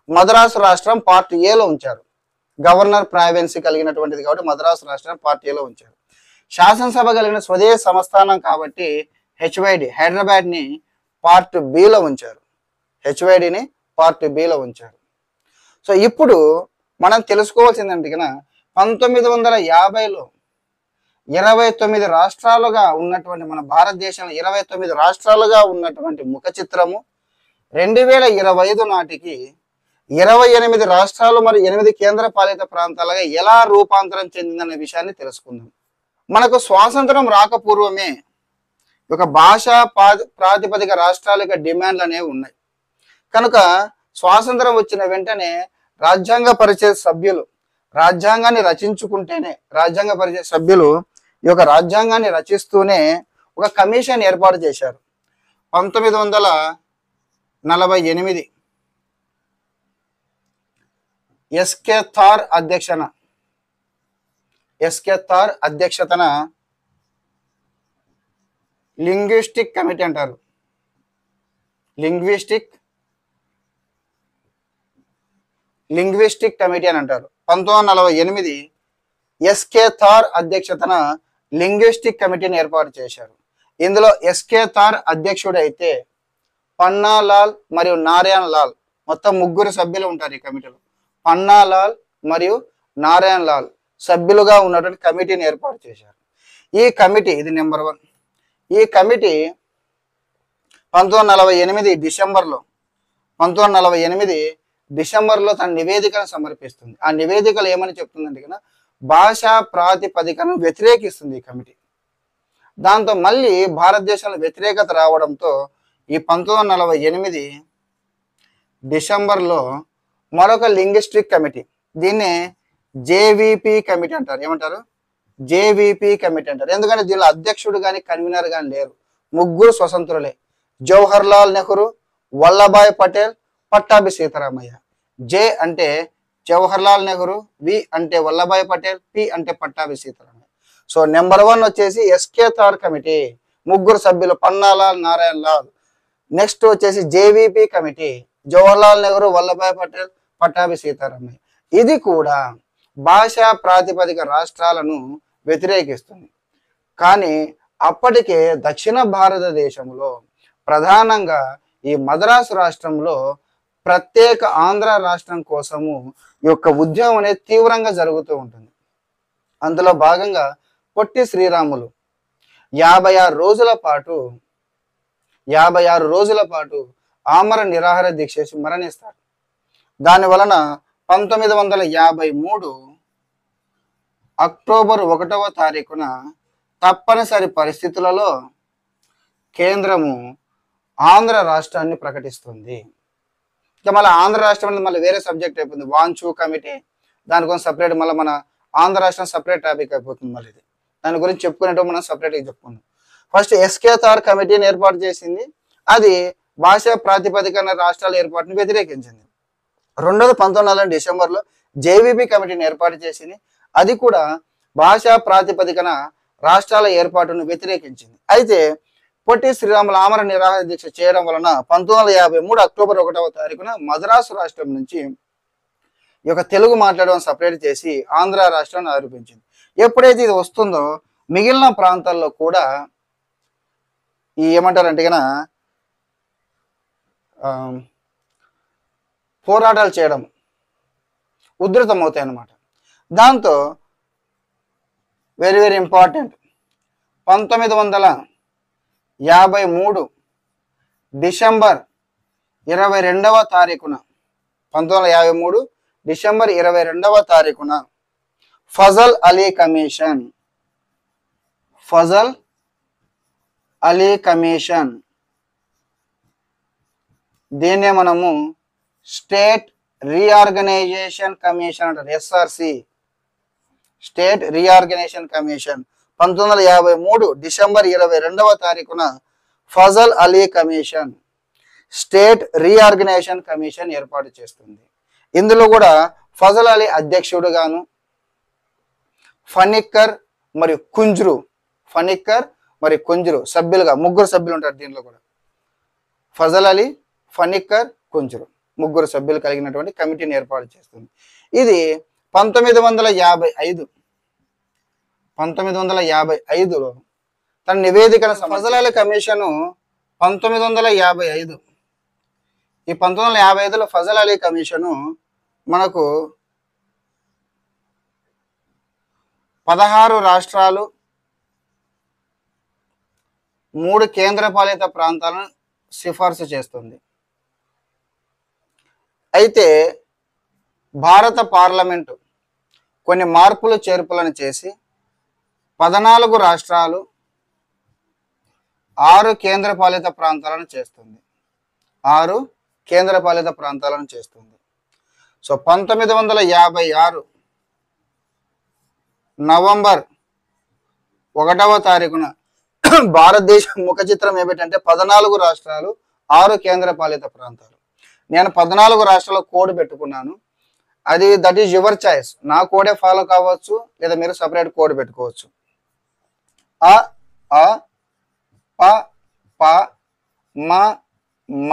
మద్రాసు రాష్ట్రం పార్ట్ ఏలో ఉంచారు, గవర్నర్ ప్రావిన్సీ కలిగినటువంటిది కాబట్టి మద్రాసు రాష్ట్రం పార్ట్ ఏలో ఉంచారు. శాసనసభ కలిగిన స్వదేశ సంస్థానం కాబట్టి హెచ్వైడి, హైదరాబాద్ని పార్ట్ బిలో ఉంచారు. హెచ్వైడిని పార్ట్ బిలో ఉంచారు. సో ఇప్పుడు మనం తెలుసుకోవాల్సిందంటే కనుక 1950లో 29 రాష్ట్రాలుగా ఉన్నటువంటి మన భారతదేశంలో 29 రాష్ట్రాలుగా ఉన్నటువంటి ముఖ చిత్రము 2025 నాటికి 28 రాష్ట్రాలు మరియు 8 కేంద్ర పాలిత ప్రాంతాలుగా ఎలా రూపాంతరం చెందిందనే విషయాన్ని తెలుసుకుందాం. మనకు స్వాతంత్రం రాకపూర్వమే ఒక భాషా ప్రాతిపదిక రాష్ట్రాల యొక్క డిమాండ్లు అనేవి ఉన్నాయి. కనుక స్వాతంత్రం వచ్చిన వెంటనే రాజ్యాంగ పరిషత్ సభ్యులు రాజ్యాంగాన్ని రచించుకుంటేనే రాజ్యాంగ పరిషత్ సభ్యులు ఈ యొక్క రాజ్యాంగాన్ని రచిస్తూనే ఒక కమిషన్ ఏర్పాటు చేశారు. 1948 ఎస్కే థార్ అధ్యక్షతన లింగ్విస్టిక్ కమిటీ అంటారు. లింగ్విస్టిక్ కమిటీ అని అంటారు. 1948 ఎస్కే థార్ అధ్యక్షతన లింగ్విస్టిక్ కమిటీని ఏర్పాటు చేశారు. ఇందులో ఎస్కే థార్ అధ్యక్షుడైతే పన్నాలాల్ మరియు నారాయణ లాల్ మొత్తం 3 సభ్యులు ఉంటారు. ఈ కమిటీలో పన్నాలాల్ మరియు నారాయణ లాల్ సభ్యులుగా ఉన్నటువంటి కమిటీని ఏర్పాటు చేశారు. ఈ కమిటీ ఇది నెంబర్ 1. ఈ కమిటీ 1948 డిసెంబర్లో తన నివేదికను సమర్పిస్తుంది. ఆ నివేదికలు ఏమని చెప్తుందంటే కనుక భాషా ప్రాతిపదికను వ్యతిరేకిస్తుంది ఈ కమిటీ. దాంతో మళ్ళీ భారతదేశంలో వ్యతిరేకత రావడంతో ఈ 1948 డిసెంబర్లో మరొక లింగ్విస్టిక్ కమిటీ, దీన్నే జేవిపి కమిటీ అంటారు. ఏమంటారు? జేవిపి కమిటీ అంటారు. ఎందుకంటే దీనిలో అధ్యక్షుడు కానీ కన్వీనర్ కానీ లేరు. 3 స్వతంత్రులే. జవహర్ లాల్ నెహ్రూ, వల్లభాయ్ పటేల్, పట్టాభి సీతారామయ్య. జే అంటే జవహర్ లాల్ నెహ్రూ, వి అంటే వల్లభాయ్ పటేల్, పి అంటే పట్టాభి సీతారామయ్య. సో నెంబర్ 1 వచ్చేసి ఎస్కే థార్ కమిటీ 3 సభ్యులు పన్నాలాల్, నారాయణ లాల్. నెక్స్ట్ వచ్చేసి జేవిపి కమిటీ జవహర్ లాల్ నెహ్రూ, వల్లభాయ్ పటేల్, పట్టాభి సీతారామయ్య. ఇది కూడా భాషా ప్రాతిపదిక రాష్ట్రాలను వ్యతిరేకిస్తుంది. కానీ అప్పటికే దక్షిణ భారతదేశంలో ప్రధానంగా ఈ మద్రాసు రాష్ట్రంలో ప్రత్యేక ఆంధ్ర రాష్ట్రం కోసము ఈ యొక్క ఉద్యమం అనేది తీవ్రంగా జరుగుతూ ఉంటుంది. అందులో భాగంగా పొట్టి శ్రీరాములు 56 రోజుల పాటు ఆమర నిరాహార దీక్ష చేసి మరణిస్తారు. దాని వలన 1953 అక్టోబర్ 1వ తారీఖున తప్పనిసరి పరిస్థితులలో కేంద్రము ఆంధ్ర రాష్ట్రాన్ని ప్రకటిస్తుంది. ఇక మళ్ళీ ఆంధ్ర రాష్ట్రం అనేది మళ్ళీ వేరే సబ్జెక్ట్ అయిపోతుంది. వాంచు కమిటీ దానికోసం సపరేట్ మళ్ళీ మన ఆంధ్ర రాష్ట్రం సపరేట్ టాపిక్ అయిపోతుంది. మళ్ళీ ఇది దాని గురించి చెప్పుకునేటప్పుడు మనం సపరేట్గా చెప్పుకుందాం. ఫస్ట్ ఎస్కే థార్ కమిటీని ఏర్పాటు చేసింది. అది భాషా ప్రాతిపదికన రాష్ట్రాల ఏర్పాటుని వ్యతిరేకించింది. 1940 డిసెంబర్లో జేవిపి కమిటీని ఏర్పాటు చేసింది. అది కూడా భాషా ప్రాతిపదికన రాష్ట్రాల ఏర్పాటును వ్యతిరేకించింది. అయితే పొట్టి శ్రీరాములు ఆమర నిరాహార దీక్ష చేయడం వలన 1953 అక్టోబర్ 1వ తారీఖున మద్రాసు రాష్ట్రం నుంచి ఈ యొక్క తెలుగు మాట్లాడడం సపరేట్ చేసి ఆంధ్ర రాష్ట్రాన్ని ఆరోపించింది. ఎప్పుడైతే ఇది వస్తుందో మిగిలిన ప్రాంతాల్లో కూడా ఈ ఏమంటారంటే కనుక పోరాటాలు చేయడం ఉధృతమవుతాయి అన్నమాట. దాంతో వెరీ వెరీ ఇంపార్టెంట్ 1953 డిసెంబర్ 22వ తారీఖున 1953 డిసెంబర్ 22వ తారీఖున ఫజల్ అలీ కమిషన్ దీన్నే మనము స్టేట్ రీఆర్గనైజేషన్ కమిషన్ అంటారు. SRC state reorganisation commission 1953 December 22వ తారీఖున Fazal Ali commission state reorganisation commission ఏర్పాటు చేస్తుంది. ఇందులో కూడా ఫజల్ అలీ అధ్యక్షుడుగాను ఫణిక్కర్ మరియు కుంజ్రు సభ్యులుగా 3 సభ్యులు ఉంటారు. దీనిలో కూడా ఫజల్ అలీ, ఫణిక్కర్, కుంజ్రు 3 సభ్యులు కలిగినటువంటి కమిటీని ఏర్పాటు చేస్తుంది. ఇది 1955లో తన నివేదికను ఫజల్ అలీ కమిషను 1955 ఈ 1955లో ఫజల్ అలీ కమిషను మనకు 16 రాష్ట్రాలు 3 కేంద్రపాలిత ప్రాంతాలను సిఫార్సు చేస్తుంది. అయితే భారత పార్లమెంటు కొన్ని మార్పులు చేర్పులను చేసి 14 రాష్ట్రాలు 6 కేంద్రపాలిత ప్రాంతాలను చేస్తుంది. 6 కేంద్రపాలిత ప్రాంతాలను చేస్తుంది. సో 1956 నవంబర్ 1వ తారీఖున భారతదేశం ముఖ చిత్రం ఏమిటంటే 14 రాష్ట్రాలు 6 కేంద్రపాలిత ప్రాంతాలు. నేను 14 రాష్ట్రాల కోడ్ పెట్టుకున్నాను. అది దట్ ఈజ్ యువర్ చాయిస్. నా కోడే ఫాలో కావచ్చు, లేదా మీరు సపరేట్ కోడ్ పెట్టుకోవచ్చు. అ అ ప ప మ మ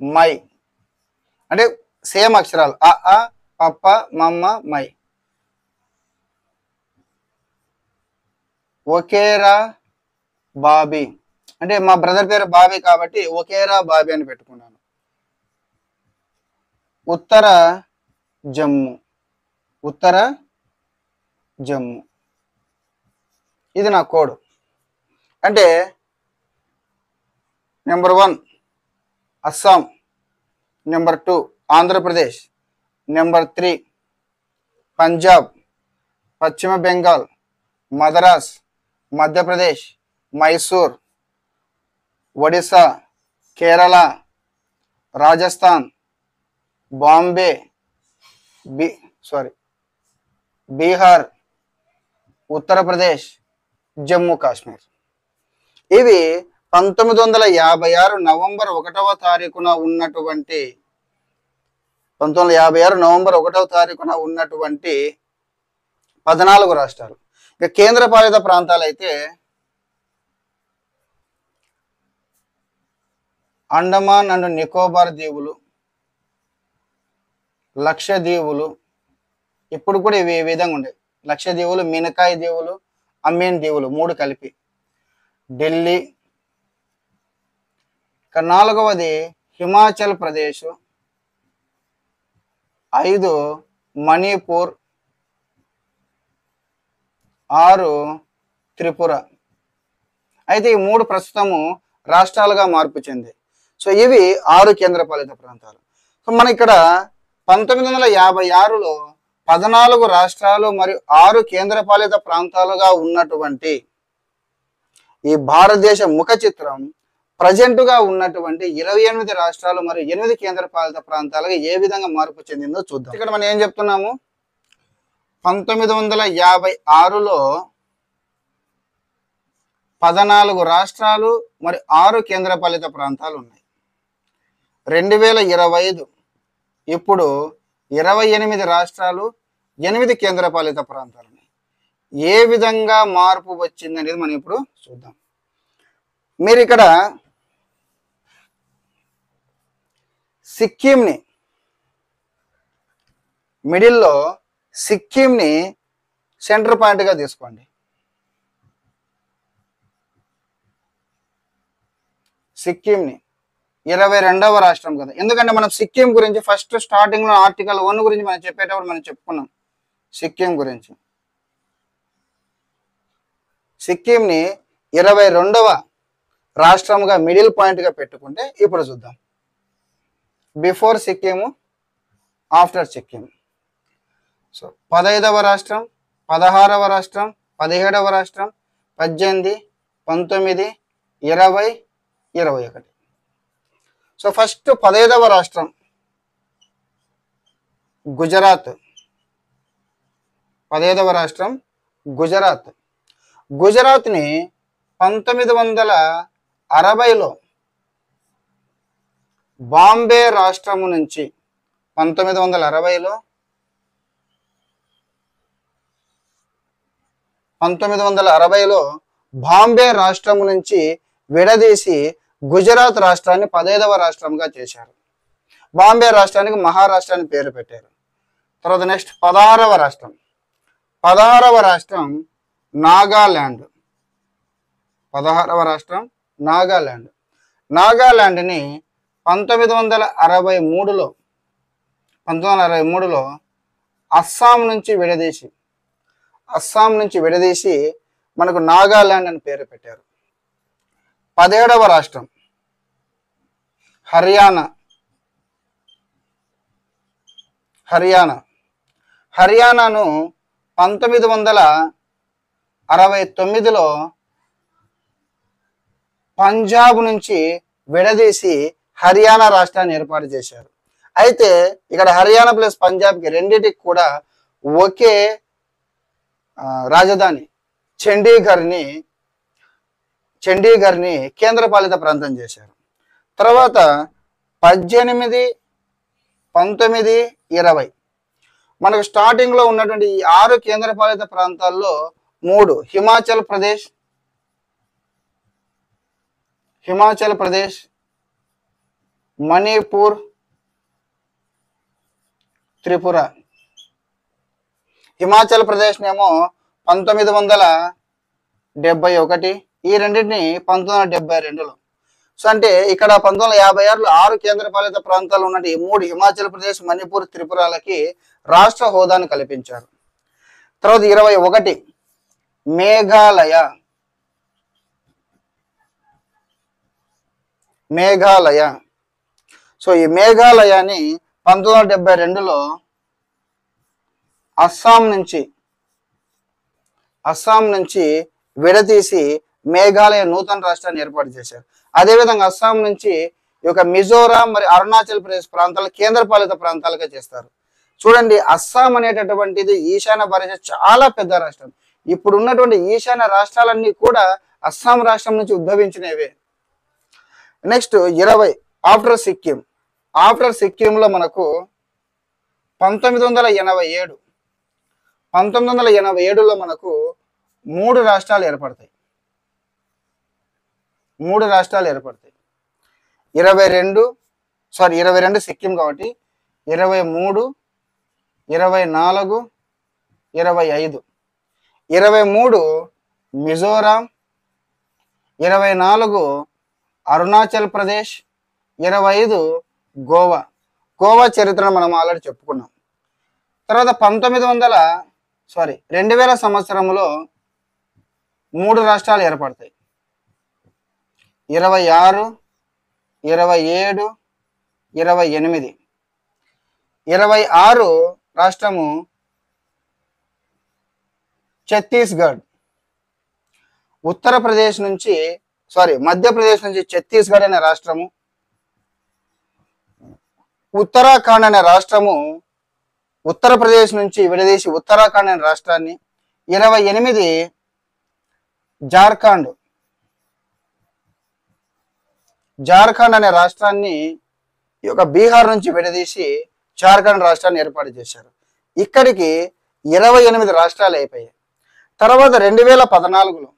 మై అంటే సేమ్ అక్షరాలు అ అ ప ప మ మ మై. ఒకేరా బాబీ అంటే మా బ్రదర్ పేరు బాబీ కాబట్టి ఒకేరా బాబీ అని పెట్టుకున్నాను. ఉత్తర జమ్ము, ఉత్తర జమ్ము ఇది నా కోడ్. అంటే number 1 Assam, number 2 Andhra Pradesh, number 3 Punjab, పశ్చిమ బెంగాల్, మద్రాస్, మధ్యప్రదేశ్, మైసూర్, ఒడిశా, కేరళ, రాజస్థాన్, బాంబే, బీహార్, ఉత్తరప్రదేశ్, జమ్మూ కాశ్మీర్. ఇవి 1956 నవంబర్ 1వ తారీఖున ఉన్నటువంటి 14 రాష్ట్రాలు. ఇక కేంద్రపాలిత ప్రాంతాలు అయితే అండమాన్ అండ్ నికోబార్ దీవులు, లక్షద్వీపులు, ఇప్పుడు కూడా ఇవి ఈ విధంగా ఉండే లక్షద్వీపులు, మినకాయ్ దీవులు, అమ్మేన్ దీవులు 3 కలిపి, ఢిల్లీ. ఇక 4వది హిమాచల్ ప్రదేశ్, 5 మణిపూర్, 6 త్రిపుర. అయితే ఈ 3 ప్రస్తుతము రాష్ట్రాలుగా మార్పు చెంది. సో ఇవి 6 కేంద్రపాలిత ప్రాంతాలు. సో మన ఇక్కడ 1956లో 14 రాష్ట్రాలు మరియు 6 కేంద్రపాలిత ప్రాంతాలుగా ఉన్నటువంటి ఈ భారతదేశ ముఖ చిత్రం ప్రజెంటుగా ఉన్నటువంటి 28 రాష్ట్రాలు మరియు 8 కేంద్రపాలిత ప్రాంతాలుగా ఏ విధంగా మార్పు చెందిందో చూద్దాం. ఇక్కడ మనం ఏం చెప్తున్నాము, 1956లో 14 రాష్ట్రాలు మరి 6 కేంద్రపాలిత ప్రాంతాలు ఉన్నాయి. 2025 ఇప్పుడు 28 రాష్ట్రాలు 8 కేంద్రపాలిత ప్రాంతాలు ఉన్నాయి. ఏ విధంగా మార్పు వచ్చింది అనేది మనం ఇప్పుడు చూద్దాం. మీరు ఇక్కడ సిక్కింని మిడిల్లో సిక్కింని సెంటర్ పాయింట్గా తీసుకోండి. సిక్కింని 22వ రాష్ట్రం కదా. ఎందుకంటే మనం సిక్కిం గురించి ఫస్ట్ స్టార్టింగ్లో ఆర్టికల్ 1 గురించి మనం చెప్పేటప్పుడు మనం చెప్పుకున్నాం. సిక్కిం గురించి సిక్కింని 22వ రాష్ట్రంగా మిడిల్ పాయింట్గా పెట్టుకుంటే ఇప్పుడు చూద్దాం. Before Sikkim, after Sikkim. So 15వ రాష్ట్రం, 16వ రాష్ట్రం, 17వ రాష్ట్రం, 18, 19, 20, 21. సో ఫస్ట్ 15వ రాష్ట్రం గుజరాత్. 15వ రాష్ట్రం గుజరాత్. గుజరాత్ని 1960లో బాంబే రాష్ట్రము నుంచి 1960లో బాంబే రాష్ట్రము నుంచి విడదీసి గుజరాత్ రాష్ట్రాన్ని 15వ రాష్ట్రంగా చేశారు. బాంబే రాష్ట్రానికి మహారాష్ట్ర అని పేరు పెట్టారు. తర్వాత నెక్స్ట్ 16వ రాష్ట్రం. 16వ రాష్ట్రం నాగాల్యాండ్. 16వ రాష్ట్రం నాగాల్యాండ్. నాగాలాండ్ని 1963లో అస్సాం నుంచి విడదీసి మనకు నాగాలాండ్ అని పేరు పెట్టారు. 17వ రాష్ట్రం హర్యానాను 1969లో పంజాబ్ నుంచి విడదీసి హర్యానా రాష్ట్రాన్ని ఏర్పాటు చేశారు. అయితే ఇక్కడ హర్యానా ప్లస్ పంజాబ్కి రెండింటికి కూడా ఒకే రాజధాని చండీగఢ్ని కేంద్రపాలిత ప్రాంతం చేశారు. తర్వాత 18, 19, 20 మనకు స్టార్టింగ్లో ఉన్నటువంటి ఈ 6 కేంద్రపాలిత ప్రాంతాల్లో 3 హిమాచల్ ప్రదేశ్, మణిపూర్, త్రిపుర. హిమాచల్ ప్రదేశ్నేమో 1971, ఈ రెండింటిని 1972లో. సో అంటే ఇక్కడ 1956లో 6 కేంద్రపాలిత ప్రాంతాలు ఉన్నట్టు ఈ 3 హిమాచల్ ప్రదేశ్, మణిపూర్, త్రిపురలకి రాష్ట్ర హోదాను కల్పించారు. తర్వాత 21 మేఘాలయ. సో ఈ మేఘాలయాన్ని 1972లో అస్సాం నుంచి విడదీసి మేఘాలయ నూతన రాష్ట్రాన్ని ఏర్పాటు చేశారు. అదేవిధంగా అస్సాం నుంచి ఈ యొక్క మిజోరాం మరి అరుణాచల్ ప్రదేశ్ ప్రాంతాలు కేంద్రపాలిత ప్రాంతాలుగా చేస్తారు. చూడండి, అస్సాం అనేటటువంటిది ఈశాన్య భారత చాలా పెద్ద రాష్ట్రం. ఇప్పుడు ఉన్నటువంటి ఈశాన్య రాష్ట్రాలన్నీ కూడా అస్సాం రాష్ట్రం నుంచి ఉద్భవించినవే. నెక్స్ట్ 20 ఆఫ్టర్ సిక్కింలో మనకు 1987లో మనకు 3 రాష్ట్రాలు ఏర్పడతాయి. 22 సిక్కిం కాబట్టి 23, 24, 25. 23 మిజోరాం, 24 అరుణాచల్ ప్రదేశ్, 25 గోవా. చరిత్రను మనం ఆల్రెడీ చెప్పుకున్నాం. తర్వాత 2000 సంవత్సరంలో 3 రాష్ట్రాలు ఏర్పడతాయి. 26, 27, 28. 26 రాష్ట్రము ఛత్తీస్గఢ్. మధ్యప్రదేశ్ నుంచి ఛత్తీస్గఢ్ అనే రాష్ట్రము, ఉత్తరాఖండ్ అనే రాష్ట్రము ఉత్తరప్రదేశ్ నుంచి విడదీసి ఉత్తరాఖండ్ అనే రాష్ట్రాన్ని, 28 జార్ఖండ్ అనే రాష్ట్రాన్ని ఈ యొక్క బీహార్ నుంచి విడదీసి జార్ఖండ్ రాష్ట్రాన్ని ఏర్పాటు చేశారు. ఇక్కడికి 28 రాష్ట్రాలు అయిపోయాయి. తర్వాత 2014లో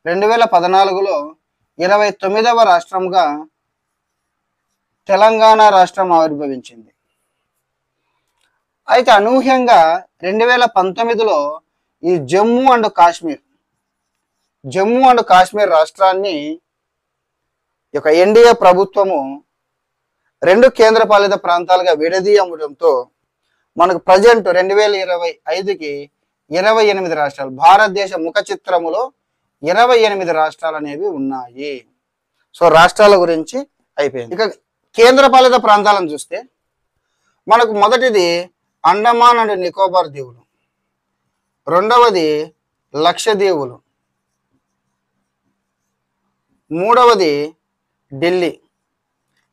29వ రాష్ట్రంగా తెలంగాణ రాష్ట్రం ఆవిర్భవించింది. అయితే అనూహ్యంగా 2019లో ఈ జమ్మూ అండ్ కాశ్మీర్ రాష్ట్రాన్ని యొక్క ఎన్డీఏ ప్రభుత్వము 2 కేంద్రపాలిత ప్రాంతాలుగా విడదీయడంతో మనకు ప్రజెంట్ 2025కి 28 రాష్ట్రాలు, భారతదేశ ముఖ చిత్రములో 28 రాష్ట్రాలు అనేవి ఉన్నాయి. సో రాష్ట్రాల గురించి అయిపోయింది. ఇక కేంద్రపాలిత ప్రాంతాలను చూస్తే మనకు మొదటిది అండమాన్ అండ్ నికోబార్ దీవులు, రెండవది లక్షద్వీపులు, మూడవది ఢిల్లీ.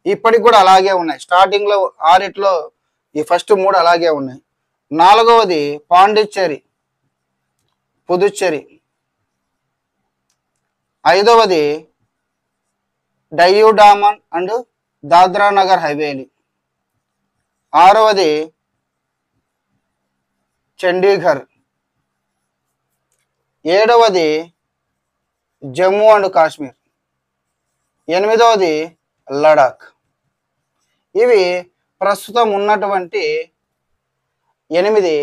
ఇప్పటికి కూడా అలాగే ఉన్నాయి. స్టార్టింగ్లో 6 ఈ ఫస్ట్ 3 అలాగే ఉన్నాయి. 4వది పాండిచ్చేరి, పుదుచ్చేరి. 5వది డయ్యూ డామన్ అండ్ దాద్రా నగర్ హవేలీ. 6వది చండీగఢ్. 7వది జమ్మూ అండ్ కాశ్మీర్. 8వది లడాక్. ఇవి ప్రస్తుతం ఉన్నటువంటి 8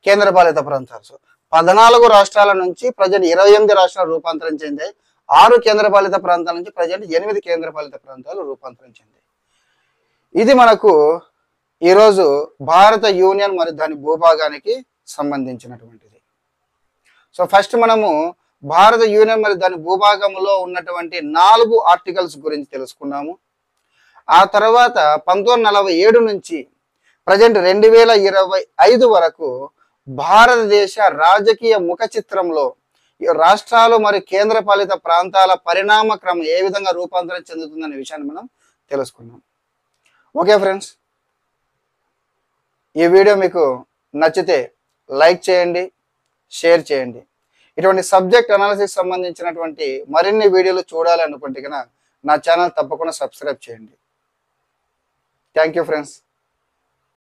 కేంద్రపాలిత ప్రాంతాలు. సో 14 రాష్ట్రాల నుంచి ప్రజెంట్ 28 రాష్ట్రాలు రూపాంతరం చెందాయి. 6 కేంద్రపాలిత ప్రాంతాల నుంచి ప్రజెంట్ 8 కేంద్రపాలిత ప్రాంతాలు రూపాంతరం చెందాయి. ఇది మనకు ఈరోజు భారత యూనియన్ మరియు దాని భూభాగానికి సంబంధించినటువంటిది. సో ఫస్ట్ మనము భారత యూనియన్ మరియు దాని భూభాగంలో ఉన్నటువంటి 4 ఆర్టికల్స్ గురించి తెలుసుకున్నాము. ఆ తర్వాత 1947 నుంచి ప్రజెంట్ 2025 వరకు భారతదేశ రాజకీయ ముఖ చిత్రంలో రాష్ట్రాలు మరియు కేంద్రపాలిత ప్రాంతాల పరిణామ క్రమం ఏ విధంగా రూపాంతరం చెందుతుందనే విషయాన్ని మనం తెలుసుకున్నాం. ఓకే ఫ్రెండ్స్, ఈ వీడియో మీకు నచ్చితే లైక్ చేయండి, షేర్ చేయండి. ఇటువంటి సబ్జెక్ట్ అనాలిసిస్ సంబంధించినటువంటి మరిన్ని వీడియోలు చూడాలి అనుకుంటే కనుక నా ఛానల్ తప్పకుండా సబ్స్క్రైబ్ చేయండి. Thank you friends.